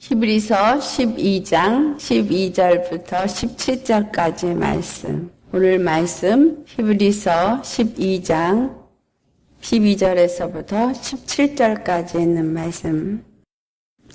히브리서 12장 12절부터 17절까지 말씀. 오늘 말씀 히브리서 12장 12절에서부터 17절까지 있는 말씀.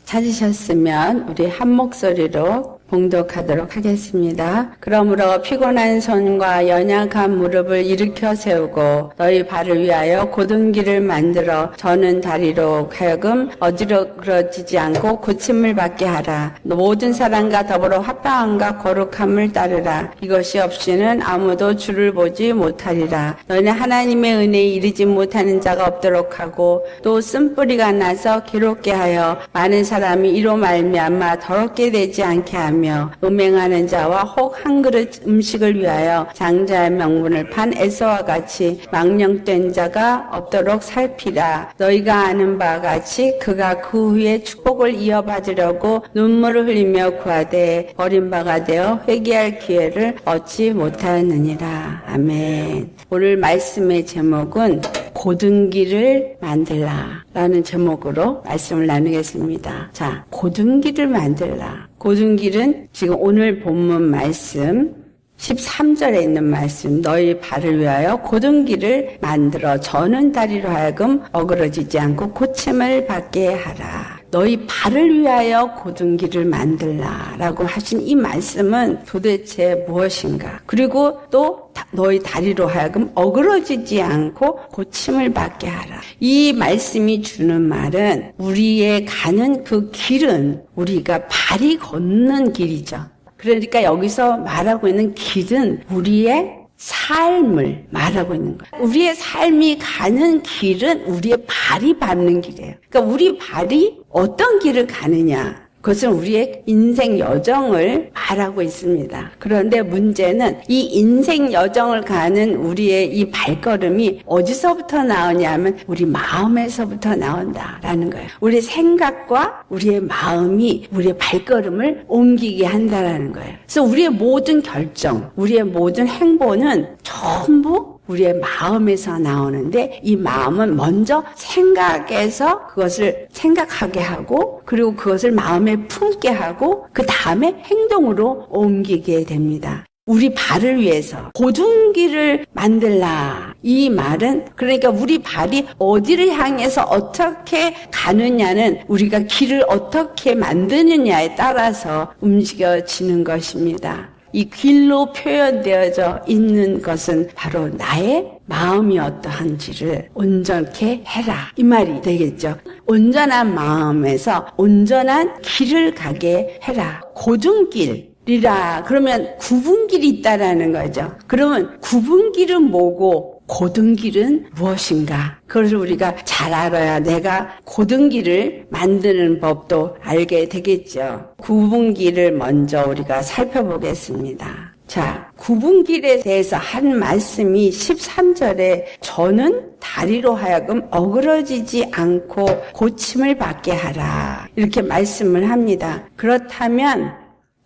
찾으셨으면 우리 한 목소리로 봉독하도록 하겠습니다. 그러므로 피곤한 손과 연약한 무릎을 일으켜 세우고 너희 발을 위하여 곧은 길을 만들어 저는 다리로 하여금 어지러지지 않고 고침을 받게 하라. 모든 사람과 더불어 합당함과 거룩함을 따르라. 이것이 없이는 아무도 주를 보지 못하리라. 너희는 하나님의 은혜에 이르지 못하는 자가 없도록 하고 또 쓴뿌리가 나서 괴롭게 하여 많은 사람이 이로 말미암아 더럽게 되지 않게 하며 음행하는 자와 혹 한 그릇 음식을 위하여 장자의 명분을 판 에서와 같이 망령된 자가 없도록 살피라. 너희가 아는 바와 같이 그가 그 후에 축복을 이어받으려고 눈물을 흘리며 구하되 버림바가 되어 회개할 기회를 얻지 못하느니라. 아멘. 오늘 말씀의 제목은 곧은 길을 만들라 라는 제목으로 말씀을 나누겠습니다. 자, 곧은 길을 만들라. 곧은 길은 지금 오늘 본문 말씀 13절에 있는 말씀. 너희 발을 위하여 곧은 길을 만들어 저는 다리로 하여금 어그러지지 않고 고침을 받게 하라. 너희 발을 위하여 곧은 길을 만들라 라고 하신 이 말씀은 도대체 무엇인가? 그리고 또 너희 다리로 하여금 어그러지지 않고 고침을 받게 하라. 이 말씀이 주는 말은 우리의 가는 그 길은 우리가 발이 걷는 길이죠. 그러니까 여기서 말하고 있는 길은 우리의 삶을 말하고 있는 거예요. 우리의 삶이 가는 길은 우리의 발이 밟는 길이에요. 그러니까 우리 발이 어떤 길을 가느냐, 그것은 우리의 인생 여정을 말하고 있습니다. 그런데 문제는 이 인생 여정을 가는 우리의 이 발걸음이 어디서부터 나오냐면 우리 마음에서부터 나온다라는 거예요. 우리 생각과 우리의 마음이 우리의 발걸음을 옮기게 한다라는 거예요. 그래서 우리의 모든 결정, 우리의 모든 행보는 전부 우리의 마음에서 나오는데 이 마음은 먼저 생각에서 그것을 생각하게 하고 그리고 그것을 마음에 품게 하고 그 다음에 행동으로 옮기게 됩니다. 우리 발을 위해서 곧은 길을 만들라. 이 말은 그러니까 우리 발이 어디를 향해서 어떻게 가느냐는 우리가 길을 어떻게 만드느냐에 따라서 움직여지는 것입니다. 이 길로 표현되어져 있는 것은 바로 나의 마음이 어떠한지를 온전케 해라. 이 말이 되겠죠. 온전한 마음에서 온전한 길을 가게 해라. 곧은 길이라. 그러면 굽은 길이 있다라는 거죠. 그러면 굽은 길은 뭐고 곧은 길은 무엇인가? 그것을 우리가 잘 알아야 내가 곧은 길을 만드는 법도 알게 되겠죠. 굽은 길을 먼저 우리가 살펴보겠습니다. 자, 굽은 길에 대해서 한 말씀이 13절에 저는 다리로 하여금 어그러지지 않고 고침을 받게 하라. 이렇게 말씀을 합니다. 그렇다면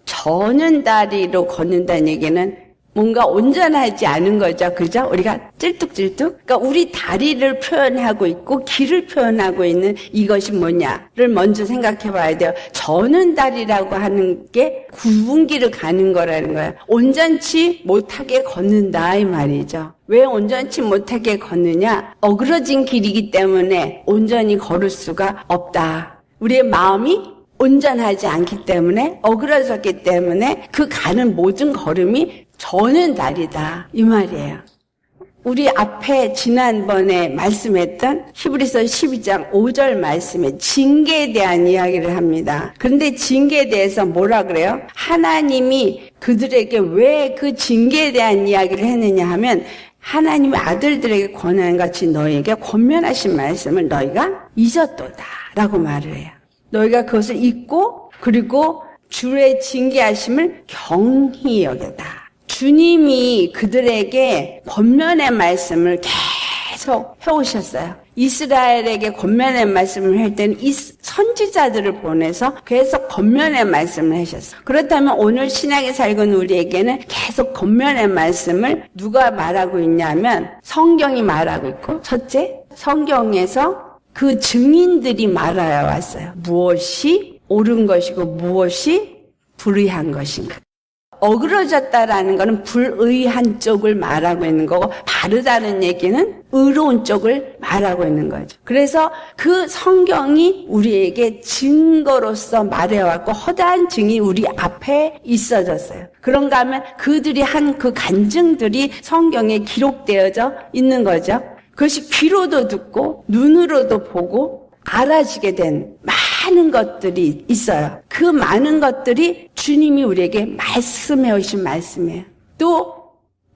저는 다리로 걷는다는 얘기는 뭔가 온전하지 않은 거죠. 그죠? 우리가 찔뚝찔뚝. 그러니까 우리 다리를 표현하고 있고 길을 표현하고 있는 이것이 뭐냐를 먼저 생각해 봐야 돼요. 저는 다리라고 하는 게 굽은 길을 가는 거라는 거예요. 온전치 못하게 걷는다 이 말이죠. 왜 온전치 못하게 걷느냐? 어그러진 길이기 때문에 온전히 걸을 수가 없다. 우리의 마음이 온전하지 않기 때문에 어그러졌기 때문에 그 가는 모든 걸음이 저는 다리다 이 말이에요. 우리 앞에 지난번에 말씀했던 히브리서 12장 5절 말씀에 징계에 대한 이야기를 합니다. 그런데 징계에 대해서 뭐라 그래요? 하나님이 그들에게 왜 그 징계에 대한 이야기를 했느냐 하면 하나님의 아들들에게 권한같이 너희에게 권면하신 말씀을 너희가 잊었도다 라고 말을 해요. 너희가 그것을 잊고 그리고 주의 징계하심을 경히 여겼다. 주님이 그들에게 권면의 말씀을 계속 해오셨어요. 이스라엘에게 권면의 말씀을 할 때는 이 선지자들을 보내서 계속 권면의 말씀을 하셨어요. 그렇다면 오늘 신약에 살고 있는 우리에게는 계속 권면의 말씀을 누가 말하고 있냐면 성경이 말하고 있고, 첫째, 성경에서 그 증인들이 말하여 왔어요. 무엇이 옳은 것이고 무엇이 불의한 것인가. 어그러졌다라는 것은 불의한 쪽을 말하고 있는 거고, 바르다는 얘기는 의로운 쪽을 말하고 있는 거죠. 그래서 그 성경이 우리에게 증거로서 말해왔고 허다한 증이 우리 앞에 있어졌어요. 그런가 하면 그들이 한 그 간증들이 성경에 기록되어져 있는 거죠. 그것이 귀로도 듣고 눈으로도 보고 알아지게 된 많은 것들이 있어요. 그 많은 것들이 주님이 우리에게 말씀해 오신 말씀이에요. 또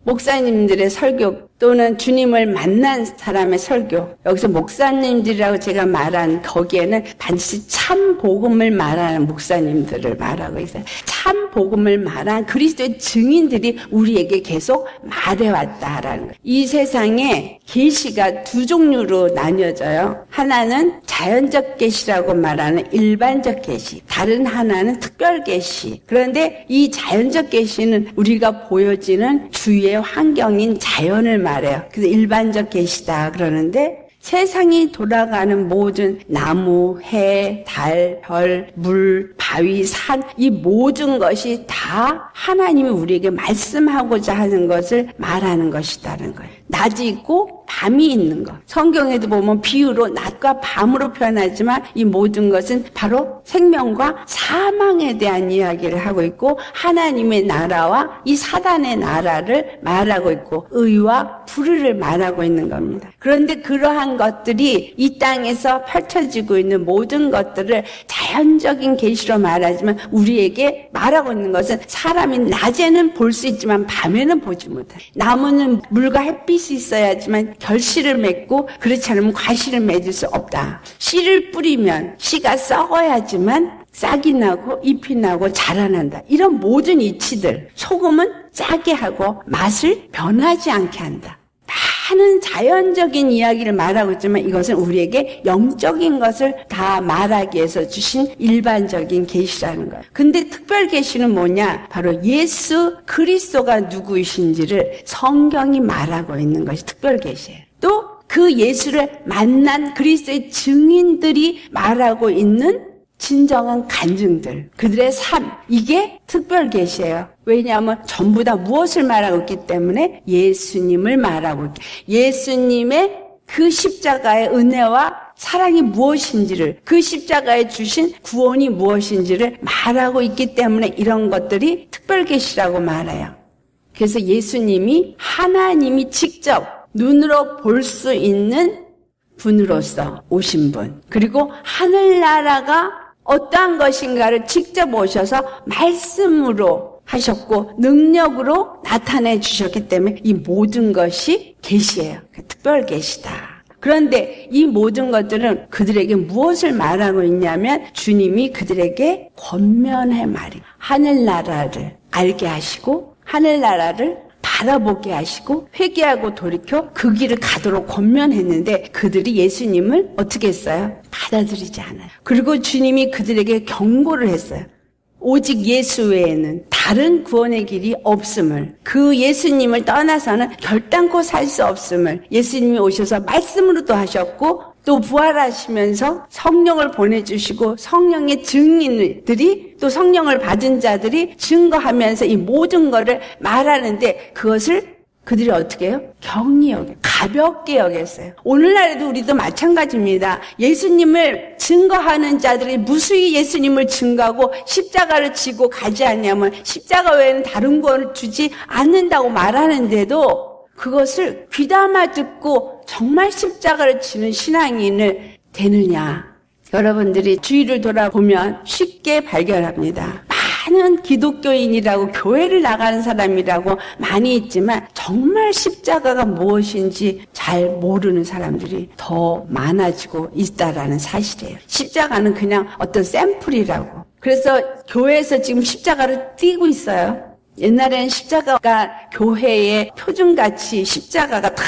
목사님들의 설교 또는 주님을 만난 사람의 설교, 여기서 목사님들이라고 제가 말한 거기에는 반드시 참 복음을 말하는 목사님들을 말하고 있어요. 참 복음을 말한 그리스도의 증인들이 우리에게 계속 말해왔다라는 거예요. 이 세상에 계시가 두 종류로 나뉘어져요. 하나는 자연적 계시라고 말하는 일반적 계시, 다른 하나는 특별 계시. 그런데 이 자연적 계시는 우리가 보여지는 주위의 환경인 자연을 말해요. 그래서 일반적 계시다 그러는데, 세상이 돌아가는 모든 나무, 해, 달, 별, 물, 바위, 산, 이 모든 것이 다 하나님이 우리에게 말씀하고자 하는 것을 말하는 것이다는 거예요. 낮이 있고 밤이 있는 것. 성경에도 보면 비유로 낮과 밤으로 표현하지만 이 모든 것은 바로 생명과 사망에 대한 이야기를 하고 있고, 하나님의 나라와 이 사단의 나라를 말하고 있고, 의와 불의를 말하고 있는 겁니다. 그런데 그러한 것들이 이 땅에서 펼쳐지고 있는 모든 것들을 자연적인 계시로 말하지만, 우리에게 말하고 있는 것은 사람이 낮에는 볼 수 있지만 밤에는 보지 못해. 나무는 물과 햇빛이 있어야지만 결실을 맺고, 그렇지 않으면 과실을 맺을 수 없다. 씨를 뿌리면 씨가 썩어야지만 싹이 나고 잎이 나고 자라난다. 이런 모든 이치들, 소금은 짜게 하고 맛을 변하지 않게 한다. 많은 자연적인 이야기를 말하고 있지만 이것은 우리에게 영적인 것을 다 말하기 위해서 주신 일반적인 계시라는 거예요. 근데 특별 계시는 뭐냐? 바로 예수 그리스도가 누구이신지를 성경이 말하고 있는 것이 특별 계시예요. 또 그 예수를 만난 그리스도의 증인들이 말하고 있는 진정한 간증들, 그들의 삶, 이게 특별 계시예요. 왜냐하면 전부 다 무엇을 말하고 있기 때문에 예수님을 말하고 있기, 예수님의 그 십자가의 은혜와 사랑이 무엇인지를, 그 십자가에 주신 구원이 무엇인지를 말하고 있기 때문에 이런 것들이 특별 계시라고 말해요. 그래서 예수님이 하나님이 직접 눈으로 볼 수 있는 분으로서 오신 분, 그리고 하늘나라가 어떠한 것인가를 직접 오셔서 말씀으로 하셨고 능력으로 나타내 주셨기 때문에 이 모든 것이 계시예요. 특별 계시다. 그런데 이 모든 것들은 그들에게 무엇을 말하고 있냐면, 주님이 그들에게 권면의 말이, 하늘나라를 알게 하시고 하늘나라를 바라보게 하시고 회개하고 돌이켜 그 길을 가도록 권면했는데, 그들이 예수님을 어떻게 했어요? 받아들이지 않아요. 그리고 주님이 그들에게 경고를 했어요. 오직 예수 외에는 다른 구원의 길이 없음을, 그 예수님을 떠나서는 결단코 살 수 없음을 예수님이 오셔서 말씀으로도 하셨고, 또 부활하시면서 성령을 보내주시고 성령의 증인들이, 또 성령을 받은 자들이 증거하면서 이 모든 것을 말하는데, 그것을 그들이 어떻게 해요? 경히 여겨, 가볍게 여겼어요. 오늘날에도 우리도 마찬가지입니다. 예수님을 증거하는 자들이 무수히 예수님을 증거하고 십자가를 지고 가지 않냐면 십자가 외에는 다른 구원을 주지 않는다고 말하는데도, 그것을 귀담아 듣고 정말 십자가를 지는 신앙인을 되느냐? 여러분들이 주위를 돌아보면 쉽게 발견합니다. 많은 기독교인이라고, 교회를 나가는 사람이라고 많이 있지만 정말 십자가가 무엇인지 잘 모르는 사람들이 더 많아지고 있다라는 사실이에요. 십자가는 그냥 어떤 샘플이라고. 그래서 교회에서 지금 십자가를 띄고 있어요. 옛날에는 십자가가 교회의 표준같이 십자가가 다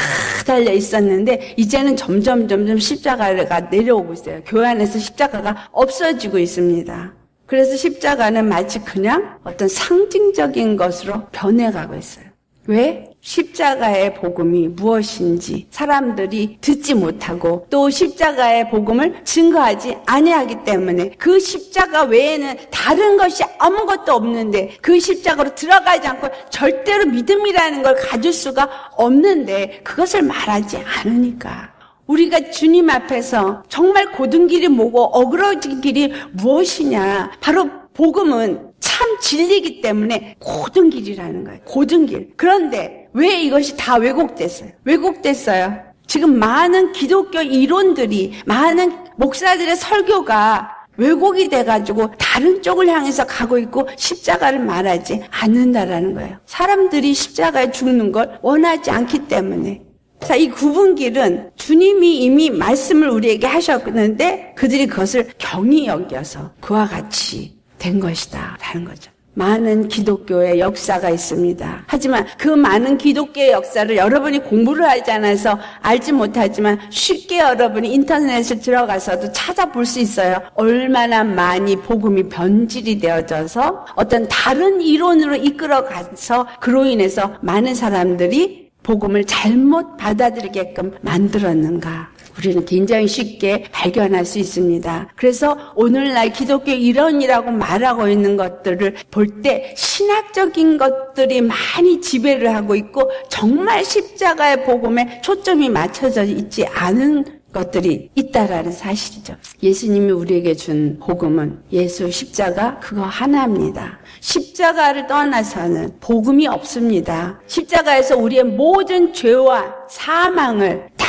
달려 있었는데, 이제는 점점 십자가가 내려오고 있어요. 교회 안에서 십자가가 없어지고 있습니다. 그래서 십자가는 마치 그냥 어떤 상징적인 것으로 변해가고 있어요. 왜? 십자가의 복음이 무엇인지 사람들이 듣지 못하고 또 십자가의 복음을 증거하지 아니하기 때문에 그 십자가 외에는 다른 것이 아무것도 없는데 그 십자가로 들어가지 않고 절대로 믿음이라는 걸 가질 수가 없는데 그것을 말하지 않으니까 우리가 주님 앞에서 정말 고든 길이 뭐고 어그러진 길이 무엇이냐 바로 복음은 참 진리이기 때문에 고든 길이라는 거예요. 고든 길. 그런데 왜 이것이 다 왜곡됐어요? 왜곡됐어요. 지금 많은 기독교 이론들이 많은 목사들의 설교가 왜곡이 돼가지고 다른 쪽을 향해서 가고 있고 십자가를 말하지 않는다라는 거예요. 사람들이 십자가에 죽는 걸 원하지 않기 때문에. 자, 이 구분길은 주님이 이미 말씀을 우리에게 하셨는데 그들이 그것을 경히 여겨서 그와 같이 된 것이다 라는 거죠. 많은 기독교의 역사가 있습니다. 하지만 그 많은 기독교의 역사를 여러분이 공부를 하지 않아서 알지 못하지만 쉽게 여러분이 인터넷에 들어가서도 찾아볼 수 있어요. 얼마나 많이 복음이 변질이 되어져서 어떤 다른 이론으로 이끌어가서 그로 인해서 많은 사람들이 복음을 잘못 받아들이게끔 만들었는가. 우리는 굉장히 쉽게 발견할 수 있습니다. 그래서 오늘날 기독교 이론이라고 말하고 있는 것들을 볼 때 신학적인 것들이 많이 지배를 하고 있고 정말 십자가의 복음에 초점이 맞춰져 있지 않은 것들이 있다라는 사실이죠. 예수님이 우리에게 준 복음은 예수 십자가 그거 하나입니다. 십자가를 떠나서는 복음이 없습니다. 십자가에서 우리의 모든 죄와 사망을 다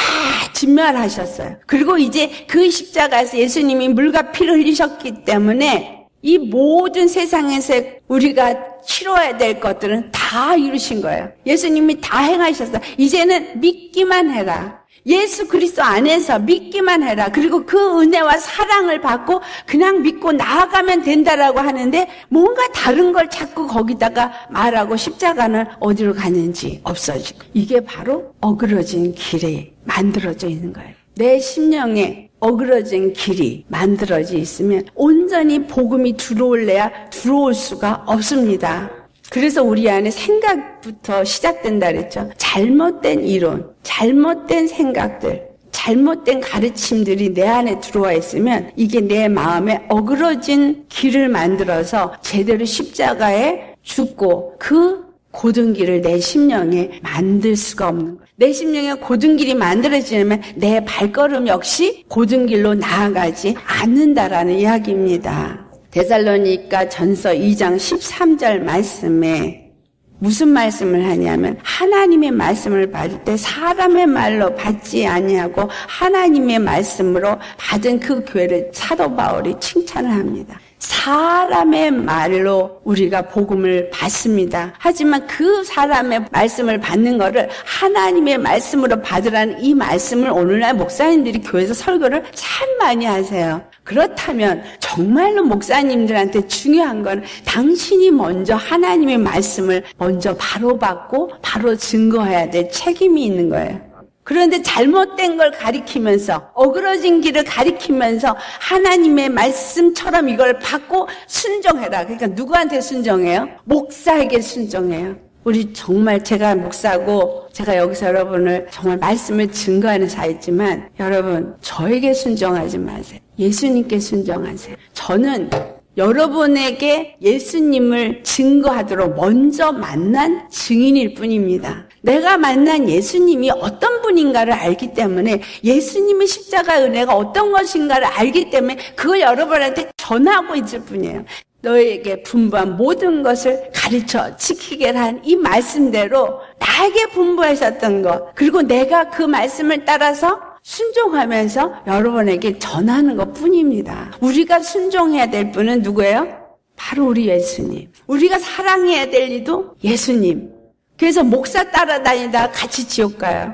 진멸하셨어요. 그리고 이제 그 십자가에서 예수님이 물과 피를 흘리셨기 때문에 이 모든 세상에서 우리가 치러야 될 것들은 다 이루신 거예요. 예수님이 다 행하셨어요. 이제는 믿기만 해라. 예수 그리스도 안에서 믿기만 해라. 그리고 그 은혜와 사랑을 받고 그냥 믿고 나아가면 된다라고 하는데 뭔가 다른 걸 자꾸 거기다가 말하고 십자가는 어디로 가는지 없어지고 이게 바로 어그러진 길에 만들어져 있는 거예요. 내 심령에 어그러진 길이 만들어져 있으면 온전히 복음이 들어올래야 들어올 수가 없습니다. 그래서 우리 안에 생각부터 시작된다 그랬죠. 잘못된 이론, 잘못된 생각들, 잘못된 가르침들이 내 안에 들어와 있으면 이게 내 마음에 어그러진 길을 만들어서 제대로 십자가에 죽고 그 고든 길을 내 심령에 만들 수가 없는 거예요. 내 심령에 고든 길이 만들어지면 내 발걸음 역시 고든 길로 나아가지 않는다라는 이야기입니다. 데살로니가 전서 2장 13절 말씀에 무슨 말씀을 하냐면 하나님의 말씀을 받을 때 사람의 말로 받지 아니하고 하나님의 말씀으로 받은 그 교회를 사도 바울이 칭찬을 합니다. 사람의 말로 우리가 복음을 받습니다. 하지만 그 사람의 말씀을 받는 거를 하나님의 말씀으로 받으라는 이 말씀을 오늘날 목사님들이 교회에서 설교를 참 많이 하세요. 그렇다면 정말로 목사님들한테 중요한 건 당신이 먼저 하나님의 말씀을 먼저 바로 받고 바로 증거해야 될 책임이 있는 거예요. 그런데 잘못된 걸 가리키면서 어그러진 길을 가리키면서 하나님의 말씀처럼 이걸 받고 순종해라. 그러니까 누구한테 순종해요? 목사에게 순종해요. 우리 정말 제가 목사고 제가 여기서 여러분을 정말 말씀을 증거하는 사이지만 여러분 저에게 순종하지 마세요. 예수님께 순종하세요. 저는 여러분에게 예수님을 증거하도록 먼저 만난 증인일 뿐입니다. 내가 만난 예수님이 어떤 분인가를 알기 때문에 예수님의 십자가 은혜가 어떤 것인가를 알기 때문에 그걸 여러분한테 전하고 있을 뿐이에요. 너에게 분부한 모든 것을 가르쳐 지키게 한 이 말씀대로 나에게 분부하셨던 것 그리고 내가 그 말씀을 따라서 순종하면서 여러분에게 전하는 것 뿐입니다. 우리가 순종해야 될 분은 누구예요? 바로 우리 예수님. 우리가 사랑해야 될 이도 예수님. 그래서 목사 따라다니다 같이 지옥 가요.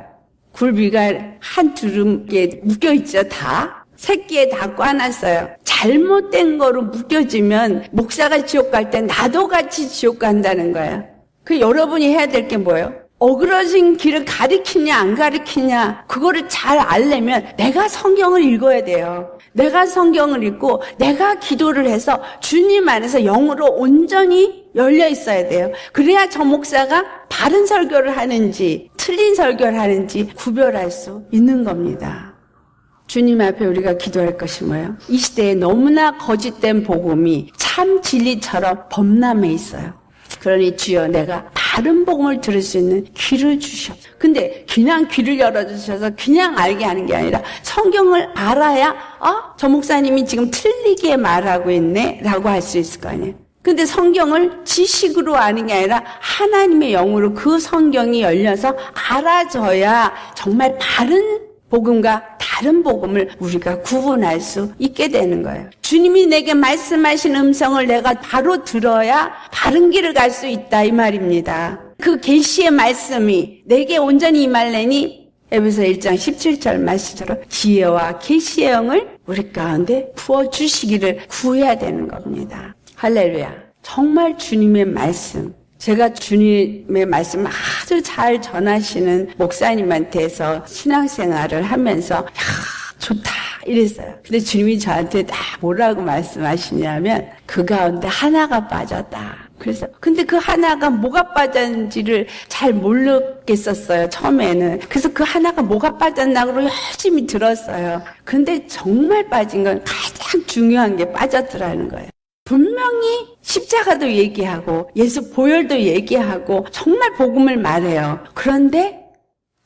굴비가 한 두름에 묶여있죠. 다. 새끼에 다 꽈놨어요. 잘못된 거로 묶여지면 목사가 지옥 갈 때 나도 같이 지옥 간다는 거예요. 그 여러분이 해야 될 게 뭐예요? 어그러진 길을 가리키냐 안 가리키냐 그거를 잘 알려면 내가 성경을 읽어야 돼요. 내가 성경을 읽고 내가 기도를 해서 주님 안에서 영으로 온전히 열려 있어야 돼요. 그래야 저 목사가 바른 설교를 하는지 틀린 설교를 하는지 구별할 수 있는 겁니다. 주님 앞에 우리가 기도할 것이 뭐예요? 이 시대에 너무나 거짓된 복음이 참 진리처럼 범람해 있어요. 그러니 주여 내가 바른 복음을 들을 수 있는 귀를 주시옵소서. 근데 그냥 귀를 열어주셔서 그냥 알게 하는 게 아니라 성경을 알아야 저 목사님이 지금 틀리게 말하고 있네 라고 할 수 있을 거 아니에요. 근데 성경을 지식으로 아는 게 아니라 하나님의 영으로 그 성경이 열려서 알아져야 정말 바른 복음과 다른 복음을 우리가 구분할 수 있게 되는 거예요. 주님이 내게 말씀하신 음성을 내가 바로 들어야 바른 길을 갈 수 있다 이 말입니다. 그 계시의 말씀이 내게 온전히 임할래니 에베소 1장 17절 말씀처럼 지혜와 계시의 영을 우리 가운데 부어주시기를 구해야 되는 겁니다. 할렐루야. 정말 주님의 말씀, 제가 주님의 말씀을 아주 잘 전하시는 목사님한테서 신앙생활을 하면서 좋다 이랬어요. 근데 주님이 저한테 다 뭐라고 말씀하시냐면 그 가운데 하나가 빠졌다. 그래서 근데 그 하나가 뭐가 빠졌는지를 잘 모르겠었어요. 처음에는. 그래서 그 하나가 뭐가 빠졌나고 열심히 들었어요. 근데 정말 빠진 건 가장 중요한 게 빠졌더라는 거예요. 분명히 십자가도 얘기하고 예수 보혈도 얘기하고 정말 복음을 말해요. 그런데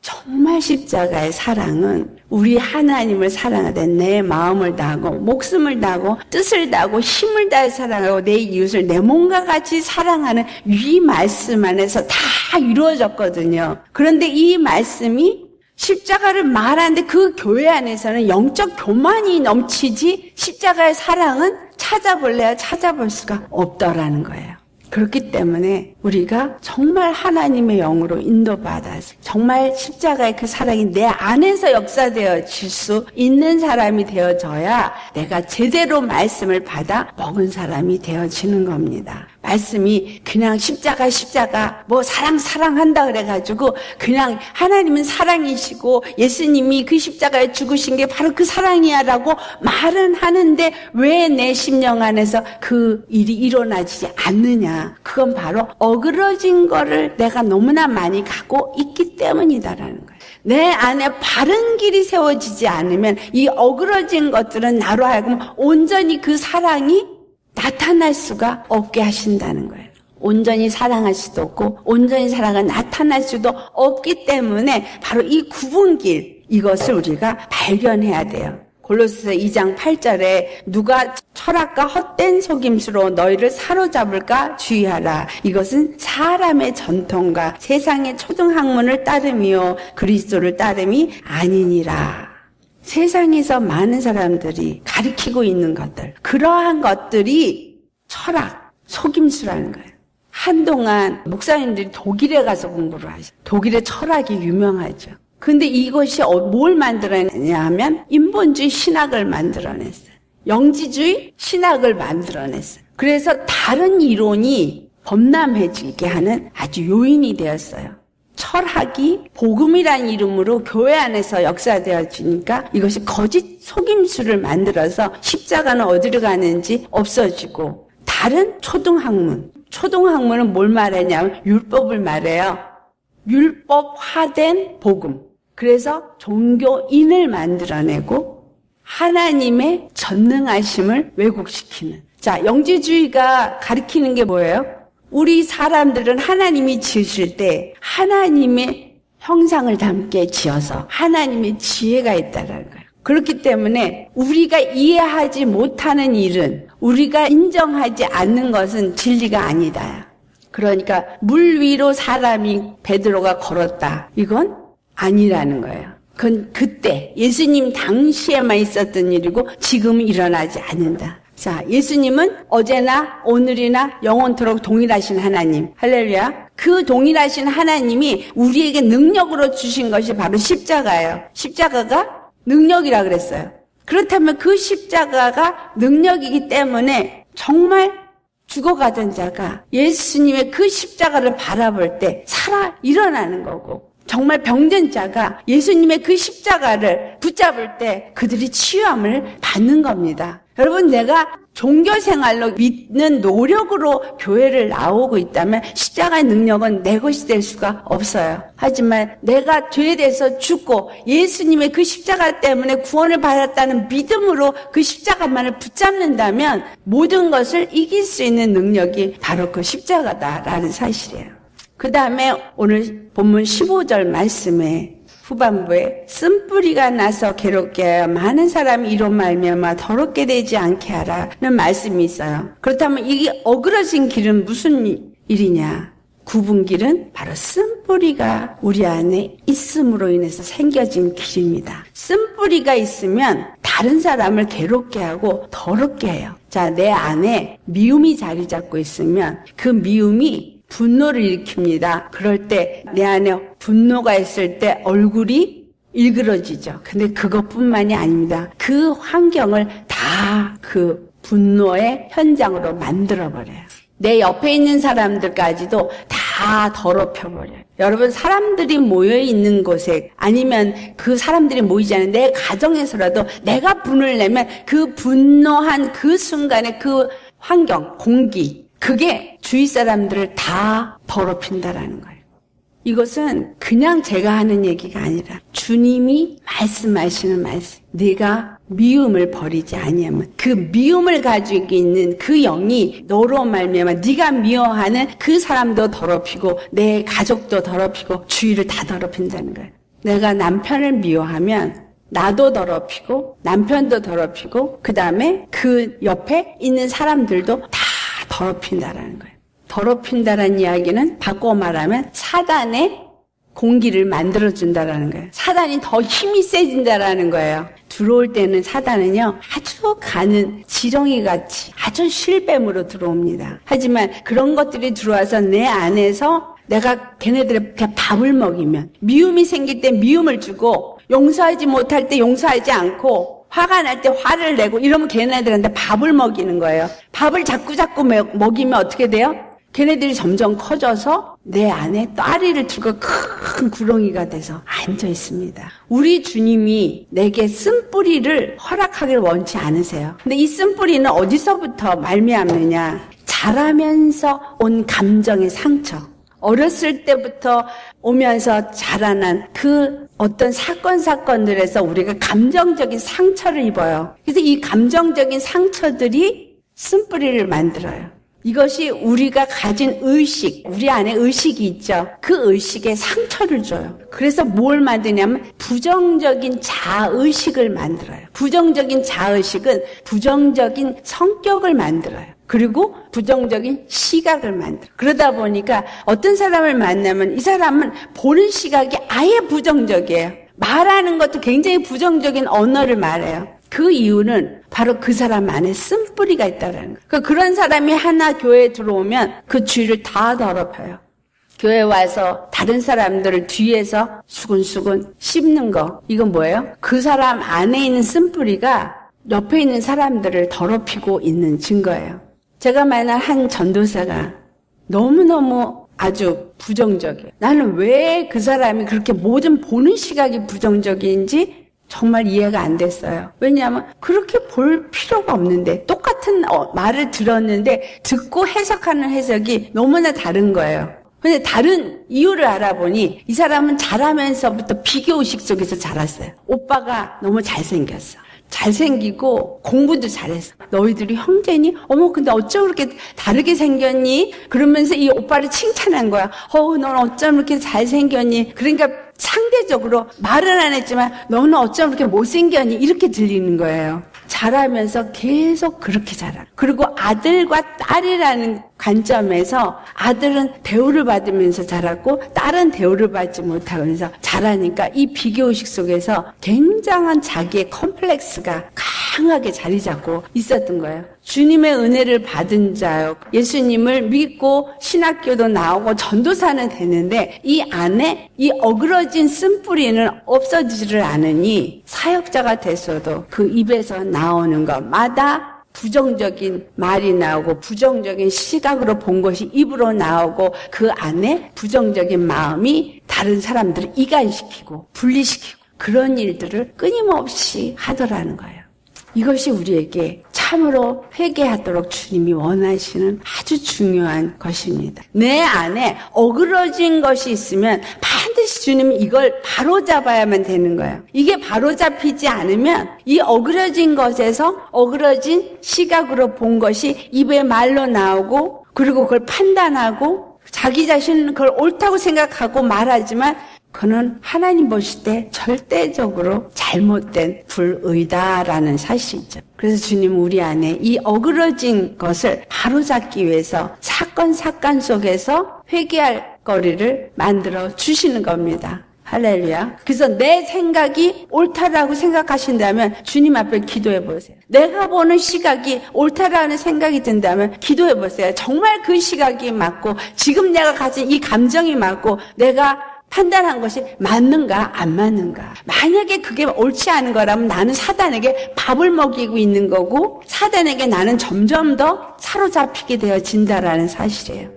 정말 십자가의 사랑은 우리 하나님을 사랑하되 내 마음을 다하고 목숨을 다하고 뜻을 다하고 힘을 다해 사랑하고 내 이웃을 내 몸과 같이 사랑하는 이 말씀 안에서 다 이루어졌거든요. 그런데 이 말씀이 십자가를 말하는데 그 교회 안에서는 영적 교만이 넘치지 십자가의 사랑은 찾아볼래야 찾아볼 수가 없더라는 거예요. 그렇기 때문에 우리가 정말 하나님의 영으로 인도받아서 정말 십자가의 그 사랑이 내 안에서 역사되어질 수 있는 사람이 되어져야 내가 제대로 말씀을 받아 먹은 사람이 되어지는 겁니다. 말씀이 그냥 십자가 뭐 사랑한다 그래가지고 그냥 하나님은 사랑이시고 예수님이 그 십자가에 죽으신 게 바로 그 사랑이야 라고 말은 하는데 왜 내 심령 안에서 그 일이 일어나지 않느냐. 그건 바로 어그러진 거를 내가 너무나 많이 가고 있기 때문이다라는 거예요. 내 안에 바른 길이 세워지지 않으면 이 어그러진 것들은 나로 하여금 온전히 그 사랑이 나타날 수가 없게 하신다는 거예요. 온전히 사랑할 수도 없고 온전히 사랑은 나타날 수도 없기 때문에 바로 이 구분길 이것을 우리가 발견해야 돼요. 골로새서 2장 8절에 누가 철학과 헛된 속임수로 너희를 사로잡을까 주의하라. 이것은 사람의 전통과 세상의 초등학문을 따름이요 그리스도를 따름이 아니니라. 세상에서 많은 사람들이 가리키고 있는 것들, 그러한 것들이 철학, 속임수라는 거예요. 한동안 목사님들이 독일에 가서 공부를 하죠. 독일의 철학이 유명하죠. 근데 이것이 뭘 만들어냈냐 하면 인본주의 신학을 만들어냈어요. 영지주의 신학을 만들어냈어요. 그래서 다른 이론이 범람해지게 하는 아주 요인이 되었어요. 철학이 복음이란 이름으로 교회 안에서 역사되어지니까 이것이 거짓 속임수를 만들어서 십자가는 어디로 가는지 없어지고 다른 초등학문은 뭘 말하냐면 율법을 말해요. 율법화된 복음. 그래서 종교인을 만들어내고 하나님의 전능하심을 왜곡시키는. 자, 영지주의가 가리키는 게 뭐예요? 우리 사람들은 하나님이 지으실 때 하나님의 형상을 담게 지어서 하나님의 지혜가 있다라는 거예요. 그렇기 때문에 우리가 이해하지 못하는 일은 우리가 인정하지 않는 것은 진리가 아니다. 그러니까 물 위로 사람이 베드로가 걸었다. 이건 아니라는 거예요. 그건 그때 예수님 당시에만 있었던 일이고 지금은 일어나지 않는다. 자, 예수님은 어제나 오늘이나 영원토록 동일하신 하나님. 할렐루야. 그 동일하신 하나님이 우리에게 능력으로 주신 것이 바로 십자가예요. 십자가가 능력이라 그랬어요. 그렇다면 그 십자가가 능력이기 때문에 정말 죽어가던 자가 예수님의 그 십자가를 바라볼 때 살아 일어나는 거고, 정말 병든 자가 예수님의 그 십자가를 붙잡을 때 그들이 치유함을 받는 겁니다. 여러분, 내가 종교생활로 믿는 노력으로 교회를 나오고 있다면 십자가의 능력은 내 것이 될 수가 없어요. 하지만 내가 죄에 대해서 죽고 예수님의 그 십자가 때문에 구원을 받았다는 믿음으로 그 십자가만을 붙잡는다면 모든 것을 이길 수 있는 능력이 바로 그 십자가다라는 사실이에요. 그 다음에 오늘 본문 15절 말씀에 후반부에 쓴뿌리가 나서 괴롭게 하여 많은 사람이 이로 말미암아 더럽게 되지 않게 하라는 말씀이 있어요. 그렇다면 이게 어그러진 길은 무슨 일이냐? 굽은 길은 바로 쓴뿌리가 우리 안에 있음으로 인해서 생겨진 길입니다. 쓴뿌리가 있으면 다른 사람을 괴롭게 하고 더럽게 해요. 자, 내 안에 미움이 자리 잡고 있으면 그 미움이 분노를 일으킵니다. 그럴 때 내 안에 분노가 있을 때 얼굴이 일그러지죠. 근데 그것뿐만이 아닙니다. 그 환경을 다 그 분노의 현장으로 만들어버려요. 내 옆에 있는 사람들까지도 다 더럽혀버려요. 여러분, 사람들이 모여있는 곳에 아니면 그 사람들이 모이지 않은 내 가정에서라도 내가 분을 내면 그 분노한 그 순간에 그 환경, 공기, 그게 주위 사람들을 다 더럽힌다라는 거예요. 이것은 그냥 제가 하는 얘기가 아니라 주님이 말씀하시는 말씀. 네가 미움을 버리지 아니하면 그 미움을 가지고 있는 그 영이 너로 말미암아 네가 미워하는 그 사람도 더럽히고 내 가족도 더럽히고 주위를 다 더럽힌다는 거예요. 내가 남편을 미워하면 나도 더럽히고 남편도 더럽히고 그 다음에 그 옆에 있는 사람들도 다 더럽힌다라는 거예요. 더럽힌다라는 이야기는 바꿔 말하면 사단의 공기를 만들어준다라는 거예요. 사단이 더 힘이 세진다라는 거예요. 들어올 때는 사단은요, 아주 가는 지렁이같이 아주 실뱀으로 들어옵니다. 하지만 그런 것들이 들어와서 내 안에서 내가 걔네들에게 밥을 먹이면, 미움이 생길 때 미움을 주고 용서하지 못할 때 용서하지 않고 화가 날 때 화를 내고 이러면 걔네들한테 밥을 먹이는 거예요. 밥을 자꾸 먹이면 어떻게 돼요? 걔네들이 점점 커져서 내 안에 따리를 들고 큰 구렁이가 돼서 앉아 있습니다. 우리 주님이 내게 쓴뿌리를 허락하길 원치 않으세요. 근데 이 쓴뿌리는 어디서부터 말미암느냐? 자라면서 온 감정의 상처. 어렸을 때부터 오면서 자라난 그 어떤 사건들에서 우리가 감정적인 상처를 입어요. 그래서 이 감정적인 상처들이 쓴뿌리를 만들어요. 이것이 우리가 가진 의식, 우리 안에 의식이 있죠. 그 의식에 상처를 줘요. 그래서 뭘 만드냐면 부정적인 자의식을 만들어요. 부정적인 자의식은 부정적인 성격을 만들어요. 그리고 부정적인 시각을 만들어요. 그러다 보니까 어떤 사람을 만나면 이 사람은 보는 시각이 아예 부정적이에요. 말하는 것도 굉장히 부정적인 언어를 말해요. 그 이유는 바로 그 사람 안에 쓴뿌리가 있다는 거예요. 그러니까 그런 사람이 하나 교회에 들어오면 그 주위를 다 더럽혀요. 교회 와서 다른 사람들을 뒤에서 수근수근 씹는 거. 이건 뭐예요? 그 사람 안에 있는 쓴뿌리가 옆에 있는 사람들을 더럽히고 있는 증거예요. 제가 만난 한 전도사가 너무너무 아주 부정적이에요. 나는 왜 그 사람이 그렇게 모든 보는 시각이 부정적인지 정말 이해가 안 됐어요. 왜냐하면 그렇게 볼 필요가 없는데 똑같은 말을 들었는데 듣고 해석하는 해석이 너무나 다른 거예요. 근데 다른 이유를 알아보니 이 사람은 자라면서부터 비교의식 속에서 자랐어요. 오빠가 너무 잘생겼어. 잘생기고 공부도 잘했어. 너희들이 형제니? 어머, 근데 어쩜 그렇게 다르게 생겼니? 그러면서 이 오빠를 칭찬한 거야. 넌 어쩜 그렇게 잘생겼니? 그러니까 상대적으로 말은 안 했지만 너는 어쩜 그렇게 못생겼니? 이렇게 들리는 거예요. 자라면서 계속 그렇게 자라. 그리고 아들과 딸이라는 관점에서 아들은 대우를 받으면서 자랐고 딸은 대우를 받지 못하고 그래서 자라니까 이 비교의식 속에서 굉장한 자기의 컴플렉스가 강하게 자리 잡고 있었던 거예요. 주님의 은혜를 받은 자요. 예수님을 믿고 신학교도 나오고 전도사는 되는데 이 안에 이 어그러진 쓴뿌리는 없어지지를 않으니 사역자가 됐어도 그 입에서 나오는 것마다 부정적인 말이 나오고 부정적인 시각으로 본 것이 입으로 나오고 그 안에 부정적인 마음이 다른 사람들을 이간시키고 분리시키고 그런 일들을 끊임없이 하더라는 거예요. 이것이 우리에게 참으로 회개하도록 주님이 원하시는 아주 중요한 것입니다. 내 안에 어그러진 것이 있으면 반드시 주님이 이걸 바로잡아야만 되는 거예요. 이게 바로잡히지 않으면 이 어그러진 것에서 어그러진 시각으로 본 것이 입에 말로 나오고 그리고 그걸 판단하고 자기 자신은 그걸 옳다고 생각하고 말하지만 그는 하나님 보실 때 절대적으로 잘못된 불의다라는 사실이죠. 그래서 주님은 우리 안에 이 어그러진 것을 바로잡기 위해서 사건 속에서 회개할 거리를 만들어 주시는 겁니다. 할렐루야. 그래서 내 생각이 옳다라고 생각하신다면 주님 앞에 기도해 보세요. 내가 보는 시각이 옳다라는 생각이 든다면 기도해 보세요. 정말 그 시각이 맞고 지금 내가 가진 이 감정이 맞고 내가 판단한 것이 맞는가 안 맞는가. 만약에 그게 옳지 않은 거라면 나는 사단에게 밥을 먹이고 있는 거고 사단에게 나는 점점 더 사로잡히게 되어진다라는 사실이에요.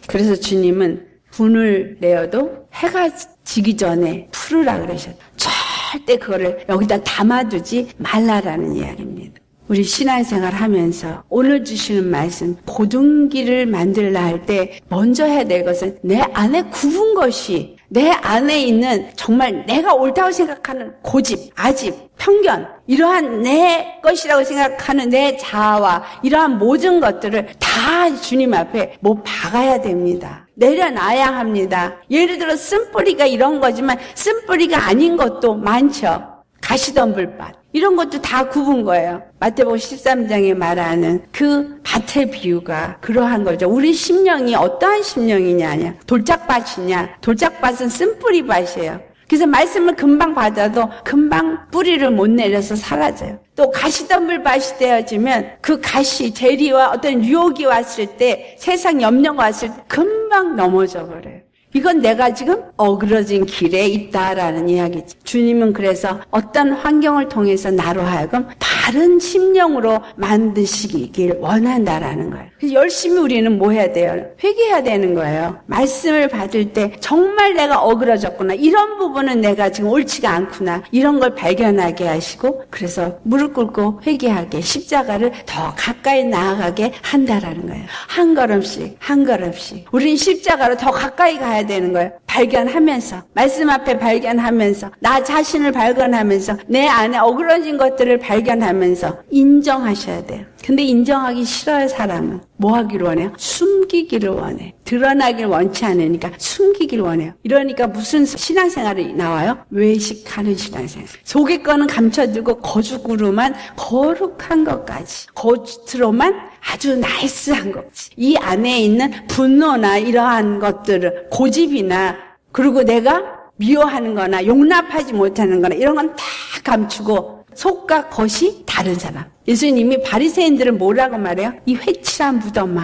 그래서 주님은 분을 내어도 해가 지기 전에 풀으라 그러셨어요. 절대 그거를 여기다 담아두지 말라라는 이야기입니다. 우리 신앙생활 하면서 오늘 주시는 말씀 고등기를 만들라 할 때 먼저 해야 될 것은 내 안에 굽은 것이 내 안에 있는 정말 내가 옳다고 생각하는 고집, 아집, 편견 이러한 내 것이라고 생각하는 내 자아와 이러한 모든 것들을 다 주님 앞에 못 박아야 됩니다. 내려놔야 합니다. 예를 들어 쓴뿌리가 이런 거지만 쓴뿌리가 아닌 것도 많죠. 가시덤불밭 이런 것도 다 굽은 거예요. 마태복음 13장에 말하는 그 밭의 비유가 그러한 거죠. 우리 심령이 어떠한 심령이냐 돌짝밭이냐. 돌짝밭은 쓴뿌리밭이에요. 그래서 말씀을 금방 받아도 금방 뿌리를 못 내려서 사라져요. 또 가시덤불밭이 되어지면 그 가시, 재리와 어떤 유혹이 왔을 때 세상 염려가 왔을 때 금방 넘어져 버려요. 이건 내가 지금 어그러진 길에 있다라는 이야기지. 주님은 그래서 어떤 환경을 통해서 나로 하여금 바른 심령으로 만드시길 원한다라는 거예요. 그래서 열심히 우리는 뭐 해야 돼요? 회개해야 되는 거예요. 말씀을 받을 때 정말 내가 어그러졌구나. 이런 부분은 내가 지금 옳지가 않구나. 이런 걸 발견하게 하시고 그래서 무릎 꿇고 회개하게 십자가를 더 가까이 나아가게 한다라는 거예요. 한 걸음씩 한 걸음씩. 우린 십자가로 더 가까이 가야 되는 거예요. 발견하면서 말씀 앞에 발견하면서 나 자신을 발견하면서 내 안에 어그러진 것들을 발견하면서 인정하셔야 돼요. 근데 인정하기 싫어요. 사람은 뭐 하기를 원해요? 숨기기를 원해. 드러나길 원치 않으니까 숨기기를 원해요. 이러니까 무슨 신앙생활이 나와요? 외식하는 신앙생활. 속의 거는 감춰두고 거죽으로만 거룩한 것까지 겉으로만 아주 나이스한 것. 이 안에 있는 분노나 이러한 것들을 고집이나 그리고 내가 미워하는 거나 용납하지 못하는 거나 이런 건 다 감추고 속과 겉이 다른 사람. 예수님이 바리새인들을 뭐라고 말해요? 이 회칠한 무덤아.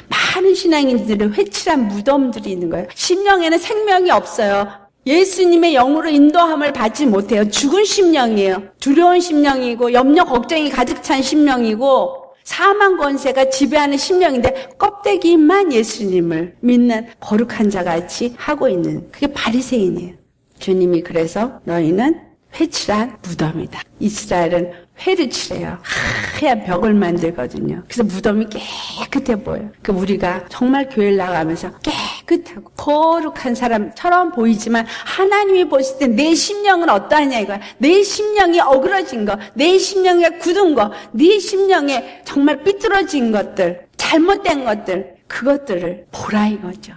많은 신앙인들은 회칠한 무덤들이 있는 거예요. 심령에는 생명이 없어요. 예수님의 영으로 인도함을 받지 못해요. 죽은 심령이에요. 두려운 심령이고 염려 걱정이 가득 찬 심령이고 사망 권세가 지배하는 심령인데 껍데기만 예수님을 믿는 거룩한 자같이 하고 있는 그게 바리새인이에요. 주님이 그래서 너희는 회칠한 무덤이다. 이스라엘은 회를 칠해요. 하얀 벽을 만들거든요. 그래서 무덤이 깨끗해 보여요. 그 우리가 정말 교회를 나가면서 깨끗하고 거룩한 사람처럼 보이지만 하나님이 보실 때 내 심령은 어떠하냐 이거야. 내 심령이 어그러진 거, 내 심령에 굳은 거, 네 심령에 정말 삐뚤어진 것들, 잘못된 것들, 그것들을 보라 이거죠.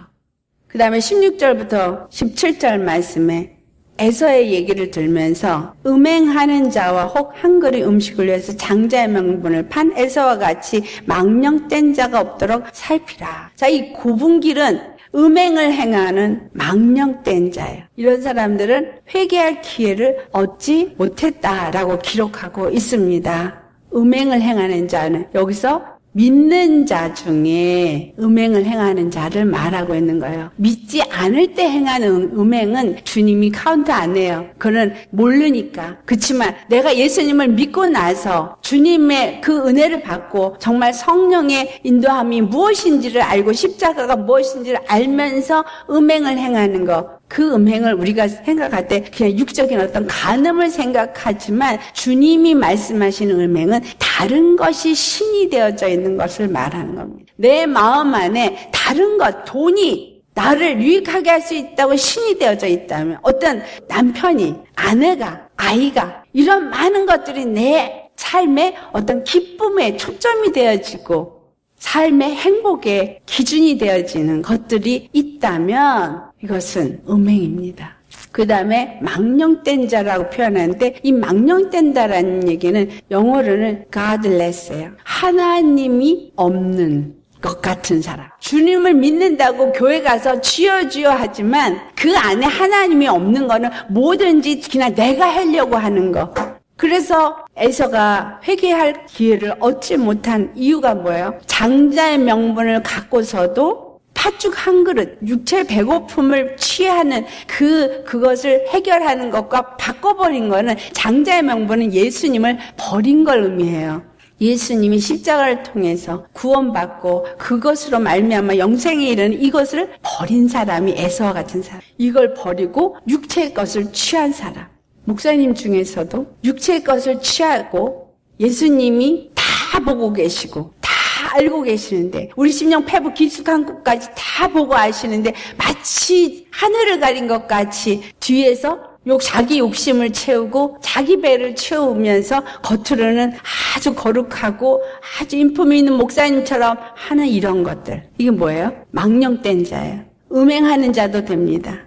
그 다음에 16절부터 17절 말씀에 에서의 얘기를 들면서 음행하는 자와 혹 한 그릇 음식을 위해서 장자의 명분을 판 에서와 같이 망령된 자가 없도록 살피라. 자, 이 굽은 길은 음행을 행하는 망령된 자예요. 이런 사람들은 회개할 기회를 얻지 못했다라고 기록하고 있습니다. 음행을 행하는 자는 여기서 믿는 자 중에 음행을 행하는 자를 말하고 있는 거예요. 믿지 않을 때 행하는 음행은 주님이 카운트 안 해요. 그는 모르니까. 그렇지만 내가 예수님을 믿고 나서 주님의 그 은혜를 받고 정말 성령의 인도함이 무엇인지를 알고 십자가가 무엇인지를 알면서 음행을 행하는 것, 그 음행을 우리가 생각할 때 그냥 육적인 어떤 간음을 생각하지만 주님이 말씀하시는 음행은 다른 것이 신이 되어져 있는 것을 말하는 겁니다. 내 마음 안에 다른 것, 돈이 나를 유익하게 할 수 있다고 신이 되어져 있다면, 어떤 남편이, 아내가, 아이가, 이런 많은 것들이 내 삶의 어떤 기쁨에 초점이 되어지고 삶의 행복의 기준이 되어지는 것들이 있다면 이것은 음행입니다. 그 다음에 망령된 자라고 표현하는데, 이 망령된다라는 얘기는 영어로는 godless예요. 하나님이 없는 것 같은 사람. 주님을 믿는다고 교회 가서 주여 주여 하지만 그 안에 하나님이 없는 거는 뭐든지 그냥 내가 하려고 하는 거. 그래서 에서가 회개할 기회를 얻지 못한 이유가 뭐예요? 장자의 명분을 갖고서도 팥죽 한 그릇, 육체 배고픔을 취하는 그것을 해결하는 것과 바꿔버린 거는, 장자의 명분은 예수님을 버린 걸 의미해요. 예수님이 십자가를 통해서 구원받고 그것으로 말미암아 영생에 이르는 이것을 버린 사람이 에서와 같은 사람. 이걸 버리고 육체의 것을 취한 사람. 목사님 중에서도 육체의 것을 취하고 예수님이 다 보고 계시고 다 알고 계시는데, 우리 심령 패부 깊숙한 곳까지 다 보고 아시는데 마치 하늘을 가린 것 같이 뒤에서 자기 욕심을 채우고 자기 배를 채우면서 겉으로는 아주 거룩하고 아주 인품이 있는 목사님처럼 하는 이런 것들. 이게 뭐예요? 망령된 자예요. 음행하는 자도 됩니다.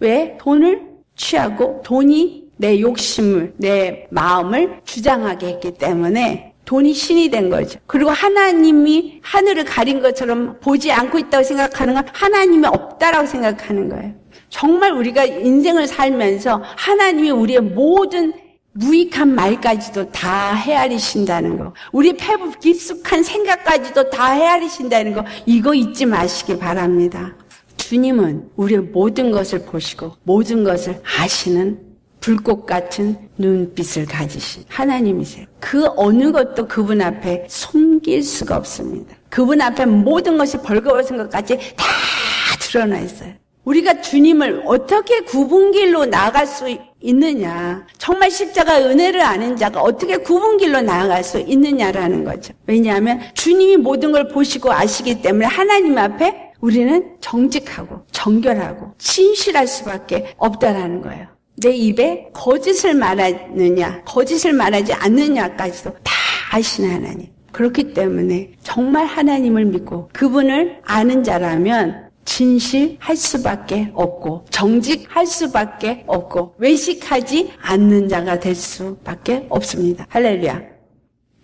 왜? 돈을 취하고 돈이 내 욕심을, 내 마음을 주장하게 했기 때문에 돈이 신이 된 거죠. 그리고 하나님이 하늘을 가린 것처럼 보지 않고 있다고 생각하는 건 하나님이 없다라고 생각하는 거예요. 정말 우리가 인생을 살면서 하나님이 우리의 모든 무익한 말까지도 다 헤아리신다는 거, 우리 패부 깊숙한 생각까지도 다 헤아리신다는 거, 이거 잊지 마시기 바랍니다. 주님은 우리의 모든 것을 보시고 모든 것을 아시는 불꽃 같은 눈빛을 가지신 하나님이세요. 그 어느 것도 그분 앞에 숨길 수가 없습니다. 그분 앞에 모든 것이 벌거벗은 것까지 다 드러나 있어요. 우리가 주님을 어떻게 구분길로 나아갈 수 있느냐, 정말 십자가 은혜를 아는 자가 어떻게 구분길로 나아갈 수 있느냐라는 거죠. 왜냐하면 주님이 모든 걸 보시고 아시기 때문에 하나님 앞에 우리는 정직하고 정결하고 진실할 수밖에 없다라는 거예요. 내 입에 거짓을 말하느냐 거짓을 말하지 않느냐까지도 다 아시는 하나님. 그렇기 때문에 정말 하나님을 믿고 그분을 아는 자라면 진실할 수밖에 없고 정직할 수밖에 없고 외식하지 않는 자가 될 수밖에 없습니다. 할렐루야.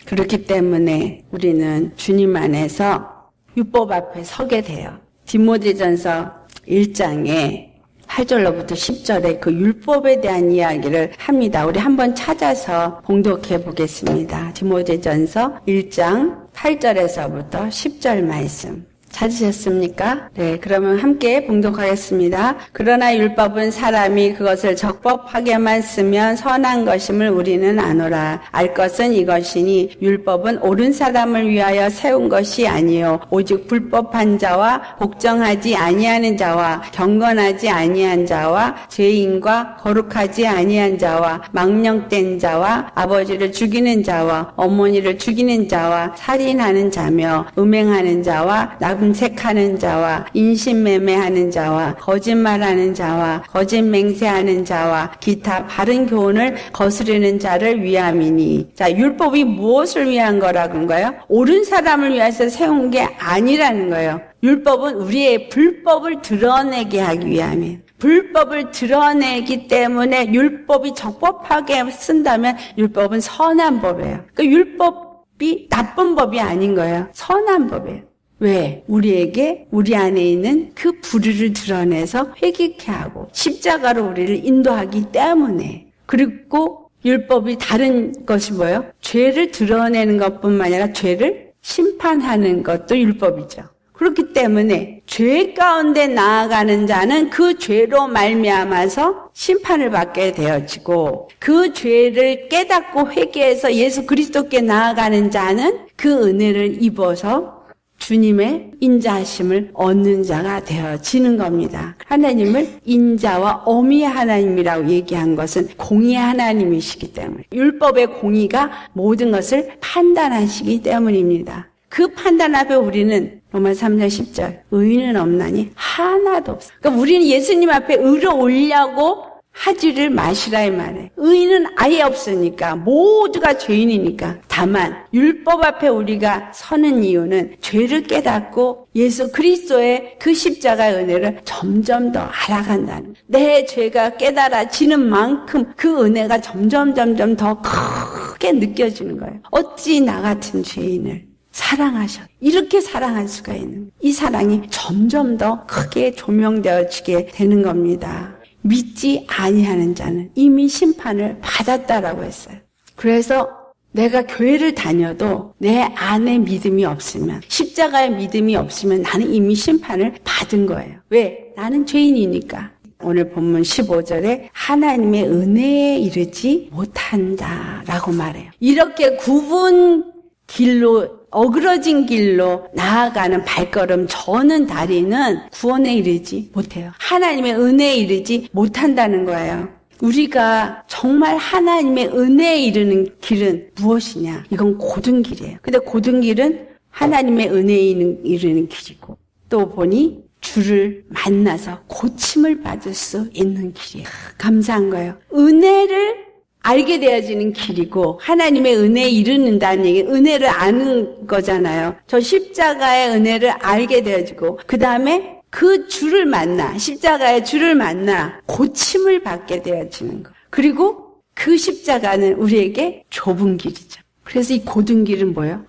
그렇기 때문에 우리는 주님 안에서 율법 앞에 서게 돼요. 디모데전서 1장에 8절로부터 10절에 그 율법에 대한 이야기를 합니다. 우리 한번 찾아서 봉독해 보겠습니다. 디모데전서 1장 8절에서부터 10절 말씀. 찾으셨습니까? 네, 그러면 함께 봉독하겠습니다. 그러나 율법은 사람이 그것을 적법하게만 쓰면 선한 것임을 우리는 아노라. 알 것은 이것이니 율법은 옳은 사람을 위하여 세운 것이 아니요 오직 불법한 자와 복종하지 아니하는 자와 경건하지 아니한 자와 죄인과 거룩하지 아니한 자와 망령된 자와 아버지를 죽이는 자와 어머니를 죽이는 자와 살인하는 자며 음행하는 자와 금색하는 자와 인신매매하는 자와 거짓말하는 자와 거짓맹세하는 자와 기타 바른 교훈을 거스르는 자를 위함이니. 자, 율법이 무엇을 위한 거라는 거예요? 옳은 사람을 위해서 세운 게 아니라는 거예요. 율법은 우리의 불법을 드러내게 하기 위함이에요. 불법을 드러내기 때문에 율법이 적법하게 쓴다면 율법은 선한 법이에요. 그 율법이 나쁜 법이 아닌 거예요. 선한 법이에요. 왜? 우리에게 우리 안에 있는 그 불의를 드러내서 회개케 하고 십자가로 우리를 인도하기 때문에. 그리고 율법이 다른 것이 뭐예요? 죄를 드러내는 것뿐만 아니라 죄를 심판하는 것도 율법이죠. 그렇기 때문에 죄 가운데 나아가는 자는 그 죄로 말미암아서 심판을 받게 되어지고, 그 죄를 깨닫고 회개해서 예수 그리스도께 나아가는 자는 그 은혜를 입어서 주님의 인자하심을 얻는 자가 되어지는 겁니다. 하나님을 인자와 어미의 하나님이라고 얘기한 것은 공의의 하나님이시기 때문에, 율법의 공의가 모든 것을 판단하시기 때문입니다. 그 판단 앞에 우리는 로마서 3장 10절 의인은 없나니 하나도 없어. 그러니까 우리는 예수님 앞에 의로 올려고 하지를 마시라 이 말이에요. 의인은 아예 없으니까, 모두가 죄인이니까. 다만 율법 앞에 우리가 서는 이유는 죄를 깨닫고 예수 그리스도의 그 십자가의 은혜를 점점 더 알아간다는, 내 죄가 깨달아지는 만큼 그 은혜가 점점 더 크게 느껴지는 거예요. 어찌 나 같은 죄인을 사랑하셔. 이렇게 사랑할 수가 있는, 이 사랑이 점점 더 크게 조명되어지게 되는 겁니다. 믿지 아니하는 자는 이미 심판을 받았다라고 했어요. 그래서 내가 교회를 다녀도 내 안에 믿음이 없으면, 십자가의 믿음이 없으면 나는 이미 심판을 받은 거예요. 왜? 나는 죄인이니까. 오늘 본문 15절에 하나님의 은혜에 이르지 못한다라고 말해요. 이렇게 굽은 길로, 어그러진 길로 나아가는 발걸음, 저는 다리는 구원에 이르지 못해요. 하나님의 은혜에 이르지 못한다는 거예요. 우리가 정말 하나님의 은혜에 이르는 길은 무엇이냐? 이건 고든 길이에요. 근데 고든 길은 하나님의 은혜에 이르는 길이고, 또 보니 주를 만나서 고침을 받을 수 있는 길이에요. 감사한 거예요. 은혜를 알게 되어지는 길이고, 하나님의 은혜에 이르는다는 얘기, 은혜를 아는 거잖아요. 저 십자가의 은혜를 알게 되어지고, 그 다음에 그 주를 만나, 십자가의 주를 만나 고침을 받게 되어지는 거. 그리고 그 십자가는 우리에게 좁은 길이죠. 그래서 이 고든 길은 뭐예요?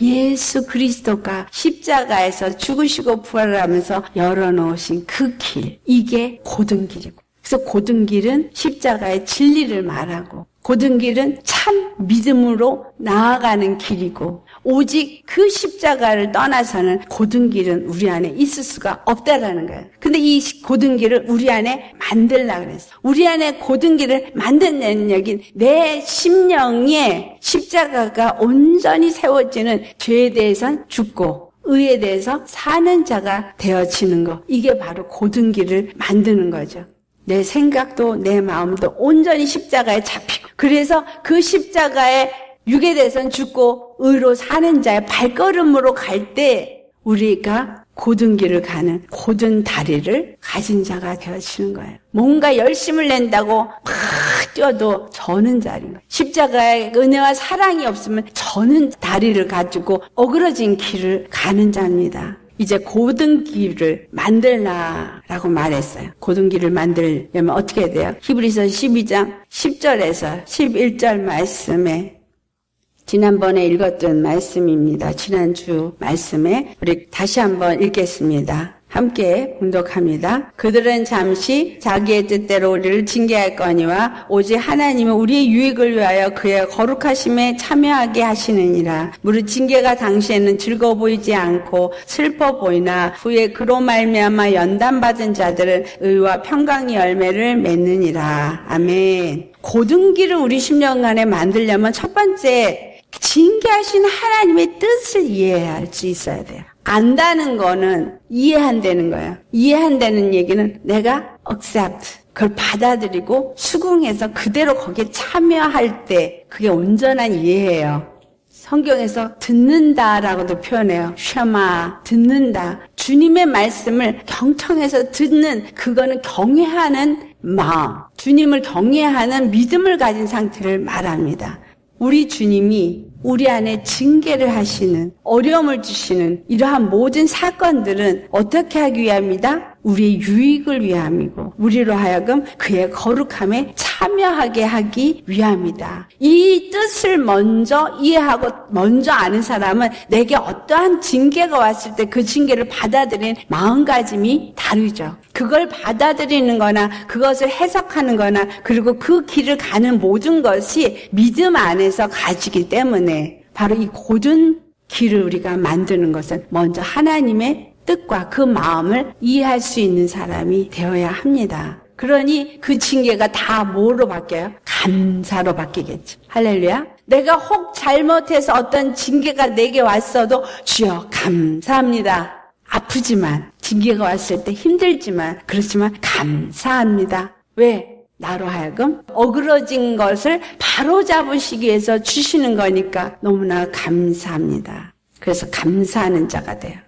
예수 그리스도가 십자가에서 죽으시고 부활을 하면서 열어놓으신 그 길, 이게 고든 길이고, 그래서 고든 길은 십자가의 진리를 말하고, 고든 길은 참 믿음으로 나아가는 길이고, 오직 그 십자가를 떠나서는 고든 길은 우리 안에 있을 수가 없다라는 거예요. 근데 이 고든 길을 우리 안에 만들려고 그랬어. 우리 안에 고든 길을 만드는 얘기는 내 심령에 십자가가 온전히 세워지는 죄에 대해서는 죽고 의에 대해서 사는 자가 되어지는 거. 이게 바로 고든 길을 만드는 거죠. 내 생각도 내 마음도 온전히 십자가에 잡히고, 그래서 그 십자가에 육에 대해서는 죽고 의로 사는 자의 발걸음으로 갈 때 우리가 고든 길을 가는 고든 다리를 가진 자가 되어지는 거예요. 뭔가 열심을 낸다고 막 뛰어도 저는 자리인 거예요. 십자가의 은혜와 사랑이 없으면 저는 다리를 가지고 어그러진 길을 가는 자입니다. 이제 고든 길을 만들라라고 말했어요. 고든 길을 만들려면 어떻게 해야 돼요? 히브리서 12장 10절에서 11절 말씀에, 지난번에 읽었던 말씀입니다. 지난주 말씀에 우리 다시 한번 읽겠습니다. 함께 봉독합니다. 그들은 잠시 자기의 뜻대로 우리를 징계할거니와 오직 하나님은 우리의 유익을 위하여 그의 거룩하심에 참여하게 하시느니라. 무릇 징계가 당시에는 즐거워 보이지 않고 슬퍼 보이나 후에 그로 말미암아 연단받은 자들은 의와 평강의 열매를 맺느니라. 아멘. 고든 길을 우리 심령 안에 만들려면 첫 번째, 징계하신 하나님의 뜻을 이해할 수 있어야 돼요. 안다는 거는 이해한다는 거예요. 이해한다는 얘기는 내가 accept, 그걸 받아들이고 수긍해서 그대로 거기에 참여할 때 그게 온전한 이해예요. 성경에서 듣는다라고도 표현해요. 샤마, 듣는다. 주님의 말씀을 경청해서 듣는, 그거는 경외하는 마음, 주님을 경외하는 믿음을 가진 상태를 말합니다. 우리 주님이 우리 안에 징계를 하시는, 어려움을 주시는 이러한 모든 사건들은 어떻게 하기 위함이다? 우리의 유익을 위함이고 우리로 하여금 그의 거룩함에 참여하게 하기 위함이다. 이 뜻을 먼저 이해하고 먼저 아는 사람은 내게 어떠한 징계가 왔을 때 그 징계를 받아들이는 마음가짐이 다르죠. 그걸 받아들이는 거나 그것을 해석하는 거나 그리고 그 길을 가는 모든 것이 믿음 안에서 가지기 때문에 바로 이 고든 길을 우리가 만드는 것은 먼저 하나님의 뜻과 그 마음을 이해할 수 있는 사람이 되어야 합니다. 그러니 그 징계가 다 뭐로 바뀌어요? 감사로 바뀌겠죠. 할렐루야. 내가 혹 잘못해서 어떤 징계가 내게 왔어도 주여 감사합니다. 아프지만 징계가 왔을 때 힘들지만 그렇지만 감사합니다. 왜? 나로 하여금 어그러진 것을 바로잡으시기 위해서 주시는 거니까 너무나 감사합니다. 그래서 감사하는 자가 돼요.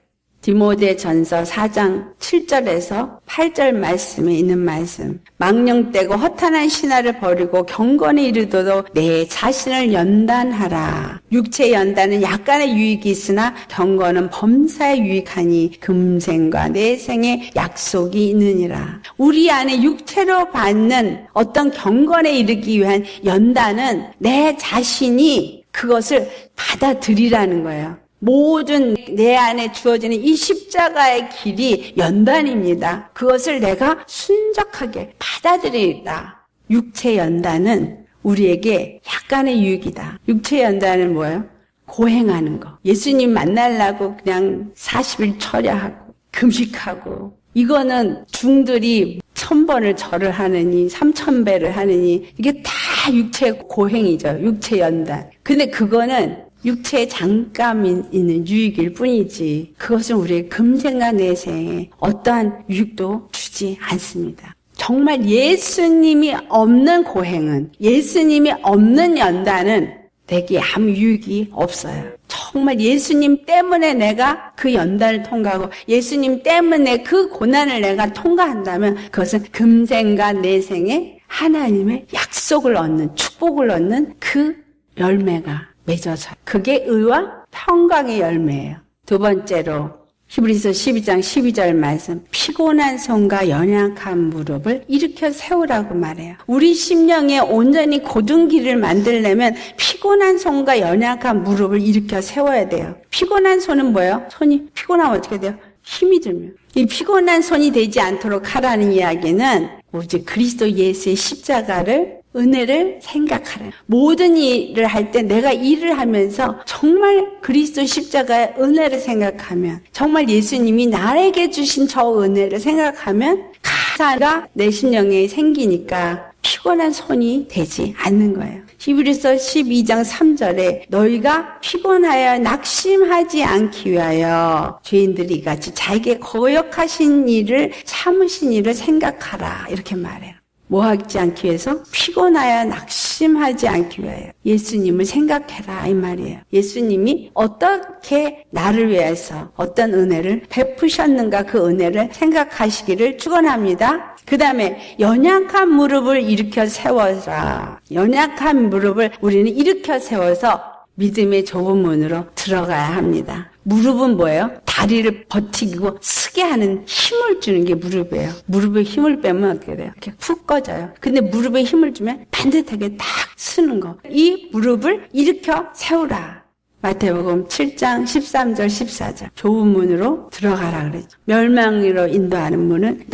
디모데전서 4장 7절에서 8절 말씀에 있는 말씀. 망령되고 허탄한 신화를 버리고 경건에 이르도록 내 자신을 연단하라. 육체 연단은 약간의 유익이 있으나 경건은 범사에 유익하니 금생과 내생의 약속이 있느니라. 우리 안에 육체로 받는 어떤 경건에 이르기 위한 연단은 내 자신이 그것을 받아들이라는 거예요. 모든 내 안에 주어지는 이 십자가의 길이 연단입니다. 그것을 내가 순적하게 받아들이라. 육체 연단은 우리에게 약간의 유익이다. 육체 연단은 뭐예요? 고행하는 거. 예수님 만나려고 그냥 40일 철야하고 금식하고 이거는 중들이 1000번을 절을 하느니 3000배를 하느니 이게 다 육체 고행이죠. 육체 연단. 근데 그거는 육체에 잠깐 있는 유익일 뿐이지 그것은 우리의 금생과 내생에 어떠한 유익도 주지 않습니다. 정말 예수님이 없는 고행은, 예수님이 없는 연단은 내게 아무 유익이 없어요. 정말 예수님 때문에 내가 그 연단을 통과하고 예수님 때문에 그 고난을 내가 통과한다면 그것은 금생과 내생에 하나님의 약속을 얻는, 축복을 얻는 그 열매가 맺어져. 그게 의와 평강의 열매예요. 두 번째로 히브리서 12장 12절 말씀. 피곤한 손과 연약한 무릎을 일으켜 세우라고 말해요. 우리 심령에 온전히 곧은 길을 만들려면 피곤한 손과 연약한 무릎을 일으켜 세워야 돼요. 피곤한 손은 뭐예요? 손이 피곤하면 어떻게 돼요? 힘이 들면. 이 피곤한 손이 되지 않도록 하라는 이야기는 오직 그리스도 예수의 십자가를 은혜를 생각하라. 모든 일을 할 때 내가 일을 하면서 정말 그리스도 십자가의 은혜를 생각하면 정말 예수님이 나에게 주신 저 은혜를 생각하면 감사가 내 심령에 생기니까 피곤한 손이 되지 않는 거예요. 히브리서 12장 3절에 너희가 피곤하여 낙심하지 않기 위하여 죄인들이 이같이 자기에게 거역하신 일을 참으신 일을 생각하라 이렇게 말해요. 뭐 하지 않기 위해서? 피곤하여 낙심하지 않기 위하여 예수님을 생각해라 이 말이에요. 예수님이 어떻게 나를 위해서 어떤 은혜를 베푸셨는가 그 은혜를 생각하시기를 축원합니다. 그 다음에 연약한 무릎을 일으켜 세워라. 연약한 무릎을 우리는 일으켜 세워서 믿음의 좁은 문으로 들어가야 합니다. 무릎은 뭐예요? 다리를 버티고 쓰게 하는 힘을 주는 게 무릎이에요. 무릎에 힘을 빼면 어떻게 돼요? 이렇게 훅 꺼져요. 근데 무릎에 힘을 주면 반듯하게 딱 쓰는 거. 이 무릎을 일으켜 세우라. 마태복음 7장 13절 14절. 좁은 문으로 들어가라 그랬죠. 멸망으로 인도하는 문은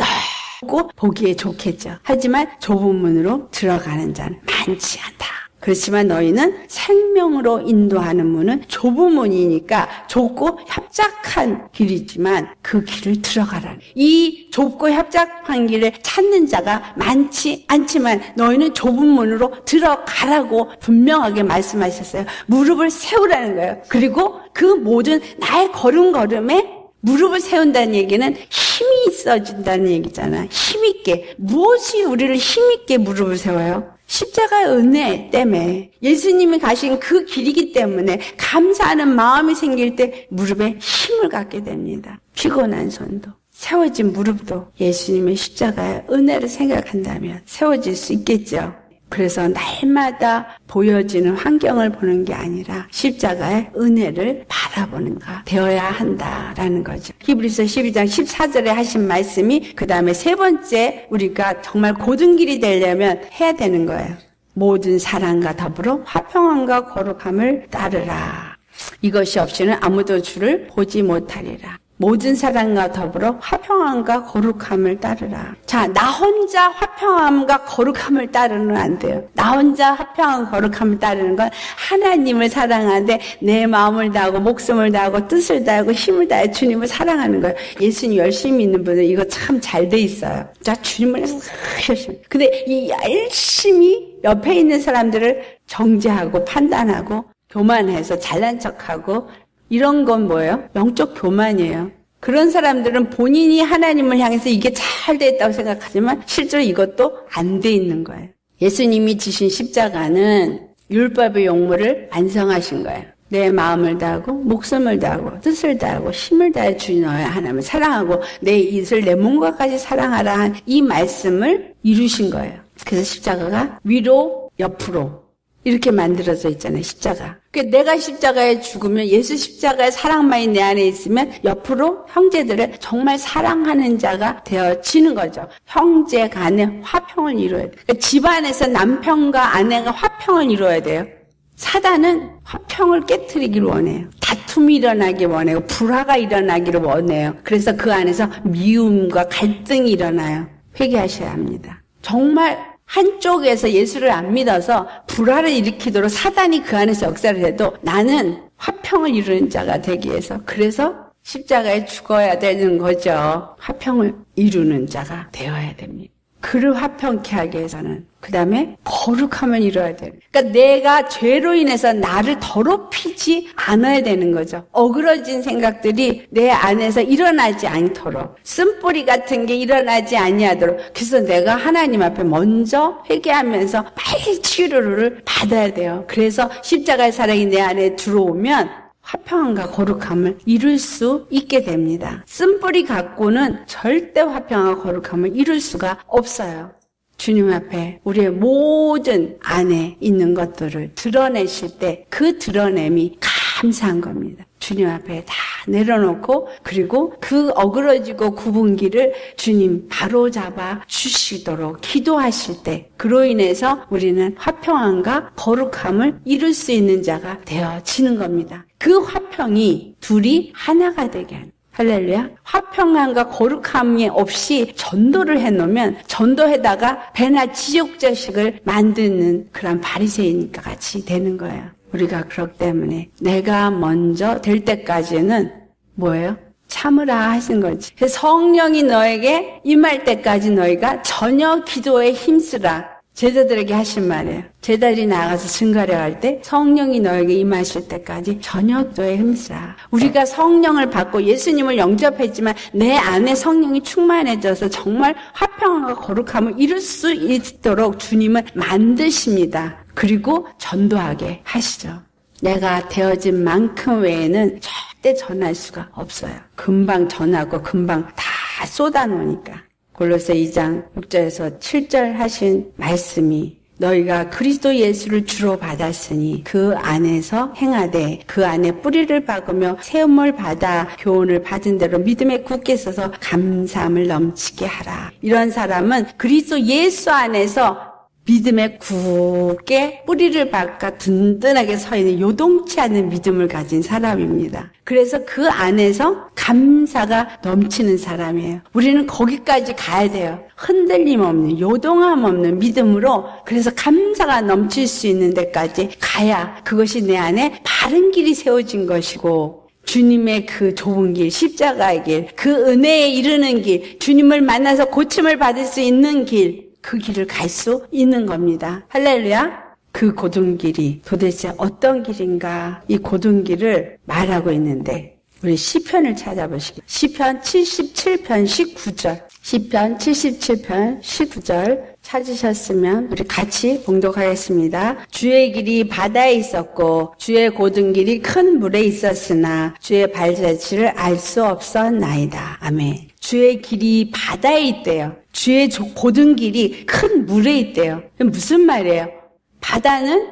넓고 보기에 좋겠죠. 하지만 좁은 문으로 들어가는 자는 많지 않다. 그렇지만 너희는 생명으로 인도하는 문은 좁은 문이니까 좁고 협착한 길이지만 그 길을 들어가라. 이 좁고 협착한 길을 찾는 자가 많지 않지만 너희는 좁은 문으로 들어가라고 분명하게 말씀하셨어요. 무릎을 세우라는 거예요. 그리고 그 모든 나의 걸음걸음에 무릎을 세운다는 얘기는 힘이 있어진다는 얘기잖아. 힘있게. 무엇이 우리를 힘있게 무릎을 세워요? 십자가의 은혜 때문에 예수님이 가신 그 길이기 때문에 감사하는 마음이 생길 때 무릎에 힘을 갖게 됩니다. 피곤한 손도 세워진 무릎도 예수님의 십자가의 은혜를 생각한다면 세워질 수 있겠죠. 그래서 날마다 보여지는 환경을 보는 게 아니라 십자가의 은혜를 바라보는가 되어야 한다라는 거죠. 히브리서 12장 14절에 하신 말씀이 그 다음에 세 번째 우리가 정말 곧은 길이 되려면 해야 되는 거예요. 모든 사랑과 더불어 화평함과 거룩함을 따르라. 이것이 없이는 아무도 주를 보지 못하리라. 모든 사람과 더불어 화평함과 거룩함을 따르라. 자, 나 혼자 화평함과 거룩함을 따르는 안 돼요. 나 혼자 화평함과 거룩함을 따르는 건 하나님을 사랑하는데 내 마음을 다하고 목숨을 다하고 뜻을 다하고 힘을 다해 주님을 사랑하는 거예요. 예수님 열심히 믿는 분들 이거 참 잘 돼 있어요. 자, 주님을 열심히. 근데 이 열심히 옆에 있는 사람들을 정죄하고 판단하고 교만해서 잘난 척하고 이런 건 뭐예요? 영적 교만이에요. 그런 사람들은 본인이 하나님을 향해서 이게 잘 됐다고 생각하지만 실제로 이것도 안 돼 있는 거예요. 예수님이 지신 십자가는 율법의 용모를 완성하신 거예요. 내 마음을 다하고 목숨을 다하고 뜻을 다하고 힘을 다해 주님 너의 하나님을 사랑하고 내 이웃을 내 몸과까지 사랑하라 한 이 말씀을 이루신 거예요. 그래서 십자가가 위로 옆으로 이렇게 만들어져 있잖아요. 십자가. 그러니까 내가 십자가에 죽으면 예수 십자가의 사랑만이 내 안에 있으면 옆으로 형제들을 정말 사랑하는 자가 되어지는 거죠. 형제 간에 화평을 이루어야 돼요. 그러니까 집안에서 남편과 아내가 화평을 이루어야 돼요. 사단은 화평을 깨트리기를 원해요. 다툼이 일어나기 원해요. 불화가 일어나기를 원해요. 그래서 그 안에서 미움과 갈등이 일어나요. 회개하셔야 합니다. 정말 한쪽에서 예수를 안 믿어서 불화를 일으키도록 사단이 그 안에서 역사를 해도 나는 화평을 이루는 자가 되기 위해서 그래서 십자가에 죽어야 되는 거죠. 화평을 이루는 자가 되어야 됩니다. 그를 화평케 하기 위해서는 그 다음에 거룩함을 이뤄야 돼요. 그러니까 내가 죄로 인해서 나를 더럽히지 않아야 되는 거죠. 어그러진 생각들이 내 안에서 일어나지 않도록 쓴뿌리 같은 게 일어나지 아니하도록 그래서 내가 하나님 앞에 먼저 회개하면서 빨리 치료를 받아야 돼요. 그래서 십자가의 사랑이 내 안에 들어오면 화평함과 거룩함을 이룰 수 있게 됩니다. 쓴뿌리 갖고는 절대 화평함과 거룩함을 이룰 수가 없어요. 주님 앞에 우리의 모든 안에 있는 것들을 드러내실 때 그 드러냄이 감사한 겁니다. 주님 앞에 다 내려놓고 그리고 그 어그러지고 굽은 길을 주님 바로잡아 주시도록 기도하실 때 그로 인해서 우리는 화평함과 거룩함을 이룰 수 있는 자가 되어지는 겁니다. 그 화평이 둘이 하나가 되게 하는 할렐루야. 화평함과 거룩함이 없이 전도를 해놓으면 전도에다가 배나 지옥자식을 만드는 그런 바리새인과 같이 되는 거예요. 우리가 그렇기 때문에 내가 먼저 될 때까지는 뭐예요? 참으라 하신 거지. 그래서 성령이 너에게 임할 때까지 너희가 전혀 기도에 힘쓰라. 제자들에게 하신 말이에요. 제자들이 나가서 증거를 할 때 성령이 너에게 임하실 때까지 전혀 기도에 힘쓰라. 우리가 성령을 받고 예수님을 영접했지만 내 안에 성령이 충만해져서 정말 화평함과 거룩함을 이룰 수 있도록 주님은 만드십니다. 그리고 전도하게 하시죠. 내가 되어진 만큼 외에는 절대 전할 수가 없어요. 금방 전하고 금방 다 쏟아놓으니까. 골로새 2장 6절에서 7절 하신 말씀이 너희가 그리스도 예수를 주로 받았으니 그 안에서 행하되 그 안에 뿌리를 박으며 세움을 받아 교훈을 받은 대로 믿음에 굳게 서서 감사함을 넘치게 하라. 이런 사람은 그리스도 예수 안에서 믿음에 굳게 뿌리를 박아 든든하게 서 있는 요동치 않는 믿음을 가진 사람입니다. 그래서 그 안에서 감사가 넘치는 사람이에요. 우리는 거기까지 가야 돼요. 흔들림 없는, 요동함 없는 믿음으로 그래서 감사가 넘칠 수 있는 데까지 가야 그것이 내 안에 바른 길이 세워진 것이고 주님의 그 좁은 길, 십자가의 길, 그 은혜에 이르는 길, 주님을 만나서 고침을 받을 수 있는 길, 그 길을 갈 수 있는 겁니다. 할렐루야. 그 고든 길이 도대체 어떤 길인가 이 고든 길을 말하고 있는데 우리 시편을 찾아보시기. 시편 77편 19절. 시편 77편 19절 찾으셨으면 우리 같이 봉독하겠습니다. 주의 길이 바다에 있었고 주의 고든 길이 큰 물에 있었으나 주의 발자취를 알 수 없었나이다. 아멘. 주의 길이 바다에 있대요. 주의 고든 길이 큰 물에 있대요. 무슨 말이에요? 바다는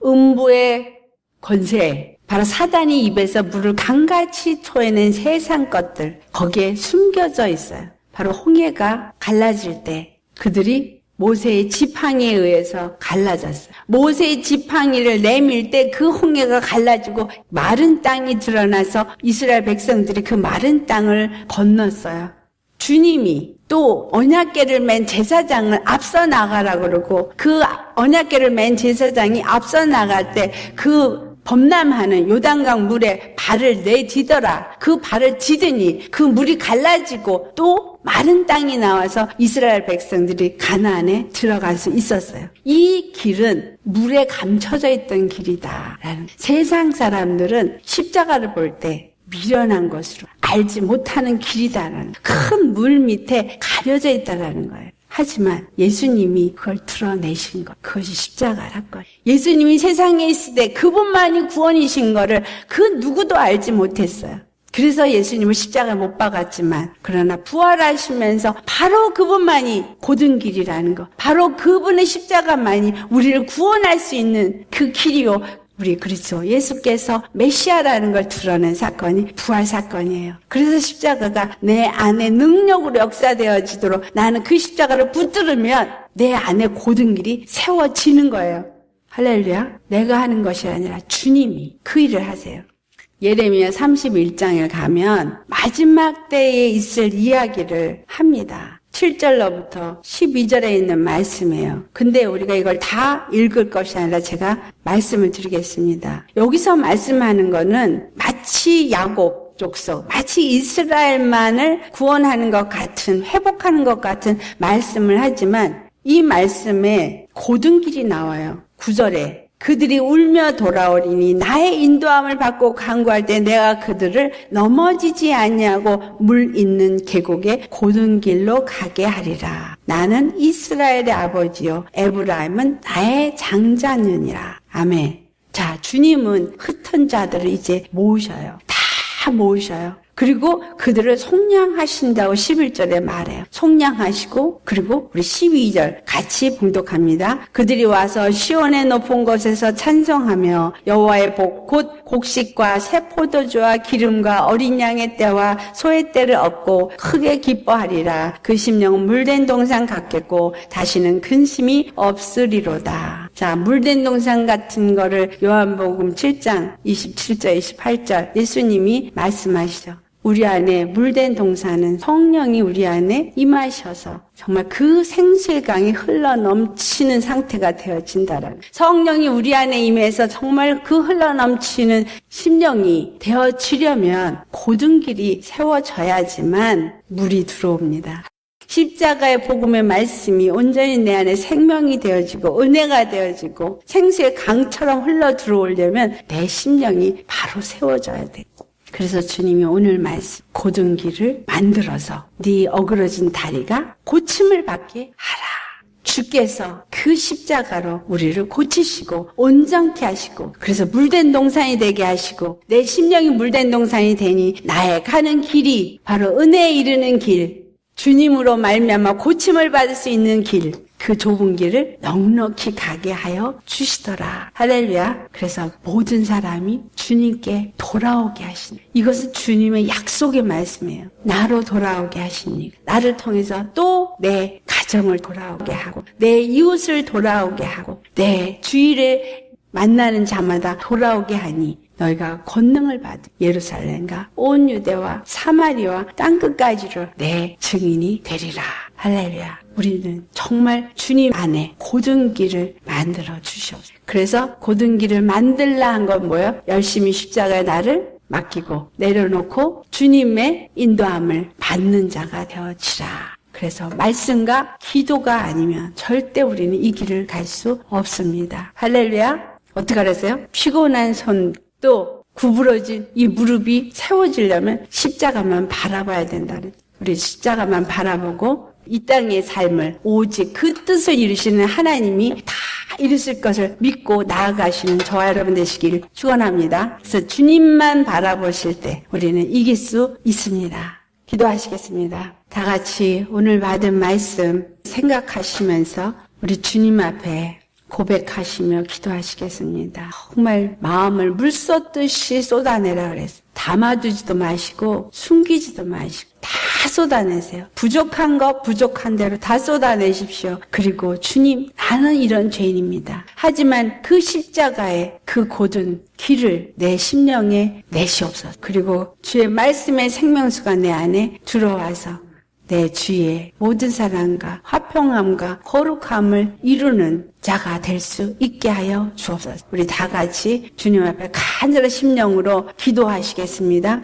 음부의 권세, 바로 사단이 입에서 물을 강같이 토해낸 세상 것들, 거기에 숨겨져 있어요. 바로 홍해가 갈라질 때 그들이 모세의 지팡이에 의해서 갈라졌어요. 모세의 지팡이를 내밀 때 그 홍해가 갈라지고 마른 땅이 드러나서 이스라엘 백성들이 그 마른 땅을 건넜어요. 주님이 또 언약궤를 맨 제사장을 앞서 나가라 그러고 그 언약궤를 맨 제사장이 앞서 나갈 때 그 범람하는 요단강 물에 발을 내디더라. 그 발을 디더니 그 물이 갈라지고 또 마른 땅이 나와서 이스라엘 백성들이 가나안에 들어갈 수 있었어요. 이 길은 물에 감춰져 있던 길이다라는, 세상 사람들은 십자가를 볼 때 미련한 것으로 알지 못하는 길이다라는, 큰 물 밑에 가려져 있다라는 거예요. 하지만 예수님이 그걸 드러내신 것, 그것이 십자가 사건. 예수님이 세상에 있을 때 그분만이 구원이신 거를 그 누구도 알지 못했어요. 그래서 예수님을 십자가에 못 박았지만, 그러나 부활하시면서 바로 그분만이 고든 길이라는 것, 바로 그분의 십자가만이 우리를 구원할 수 있는 그 길이요, 우리 그리스도 예수께서 메시아라는 걸 드러낸 사건이 부활 사건이에요. 그래서 십자가가 내 안에 능력으로 역사되어지도록 나는 그 십자가를 붙들으면 내 안에 고든 길이 세워지는 거예요. 할렐루야. 내가 하는 것이 아니라 주님이 그 일을 하세요. 예레미야 31장에 가면 마지막 때에 있을 이야기를 합니다. 7절로부터 12절에 있는 말씀이에요. 근데 우리가 이걸 다 읽을 것이 아니라 제가 말씀을 드리겠습니다. 여기서 말씀하는 거는 마치 야곱 족속, 마치 이스라엘만을 구원하는 것 같은, 회복하는 것 같은 말씀을 하지만 이 말씀에 고든 길이 나와요. 9절에 그들이 울며 돌아오리니 나의 인도함을 받고 간구할 때 내가 그들을 넘어지지 아니하고 물 있는 계곡에 고든 길로 가게 하리라. 나는 이스라엘의 아버지요 에브라임은 나의 장자느니라. 아멘. 자, 주님은 흩은 자들을 이제 모으셔요. 다 모으셔요. 그리고 그들을 속량하신다고 11절에 말해요. 속량하시고, 그리고 우리 12절 같이 봉독합니다. 그들이 와서 시온의 높은 곳에서 찬송하며 여호와의 복 곧 곡식과 새 포도주와 기름과 어린 양의 떼와 소의 떼를 얻고 크게 기뻐하리라. 그 심령은 물된 동산 같겠고 다시는 근심이 없으리로다. 자, 물된 동산 같은 거를 요한복음 7장 27절 28절 예수님이 말씀하시죠. 우리 안에 물된 동산은 성령이 우리 안에 임하셔서 정말 그 생수의 강이 흘러 넘치는 상태가 되어진다라는, 성령이 우리 안에 임해서 정말 그 흘러 넘치는 심령이 되어지려면 고든 길이 세워져야지만 물이 들어옵니다. 십자가의 복음의 말씀이 온전히 내 안에 생명이 되어지고 은혜가 되어지고 생수의 강처럼 흘러 들어오려면 내 심령이 바로 세워져야 돼. 그래서 주님이 오늘 말씀 고든 길을 만들어서 네 어그러진 다리가 고침을 받게 하라. 주께서 그 십자가로 우리를 고치시고 온전케 하시고, 그래서 물된 동산이 되게 하시고 내 심령이 물된 동산이 되니 나의 가는 길이 바로 은혜에 이르는 길, 주님으로 말미암아 고침을 받을 수 있는 길, 그 좁은 길을 넉넉히 가게 하여 주시더라. 할렐루야. 그래서 모든 사람이 주님께 돌아오게 하시니, 이것은 주님의 약속의 말씀이에요. 나로 돌아오게 하시니, 나를 통해서 또 내 가정을 돌아오게 하고 내 이웃을 돌아오게 하고 내 주위를 만나는 자마다 돌아오게 하니 너희가 권능을 받은 예루살렘과 온 유대와 사마리아와 땅끝까지로 내 증인이 되리라. 할렐루야. 우리는 정말 주님 안에 고든 길을 만들어 주시옵소서. 그래서 고든 길을 만들라 한 건 뭐예요? 열심히 십자가에 나를 맡기고 내려놓고 주님의 인도함을 받는 자가 되어지라. 그래서 말씀과 기도가 아니면 절대 우리는 이 길을 갈 수 없습니다. 할렐루야. 어떻게 알았어요? 피곤한 손도 구부러진 이 무릎이 세워지려면 십자가만 바라봐야 된다는, 우리 십자가만 바라보고 이 땅의 삶을 오직 그 뜻을 이루시는 하나님이 다 이루실 것을 믿고 나아가시는 저와 여러분 되시길 축원합니다. 그래서 주님만 바라보실 때 우리는 이길 수 있습니다. 기도하시겠습니다. 다 같이 오늘 받은 말씀 생각하시면서 우리 주님 앞에 고백하시며 기도하시겠습니다. 정말 마음을 물 쏟듯이 쏟아내라 그랬어요. 담아두지도 마시고 숨기지도 마시고 다 다 쏟아내세요. 부족한 거 부족한 대로 다 쏟아내십시오. 그리고 주님, 나는 이런 죄인입니다. 하지만 그 십자가의 그 고든 길을 내 심령에 내시옵소서. 그리고 주의 말씀의 생명수가 내 안에 들어와서 내 주의 모든 사랑과 화평함과 거룩함을 이루는 자가 될 수 있게 하여 주옵소서. 우리 다 같이 주님 앞에 간절한 심령으로 기도하시겠습니다.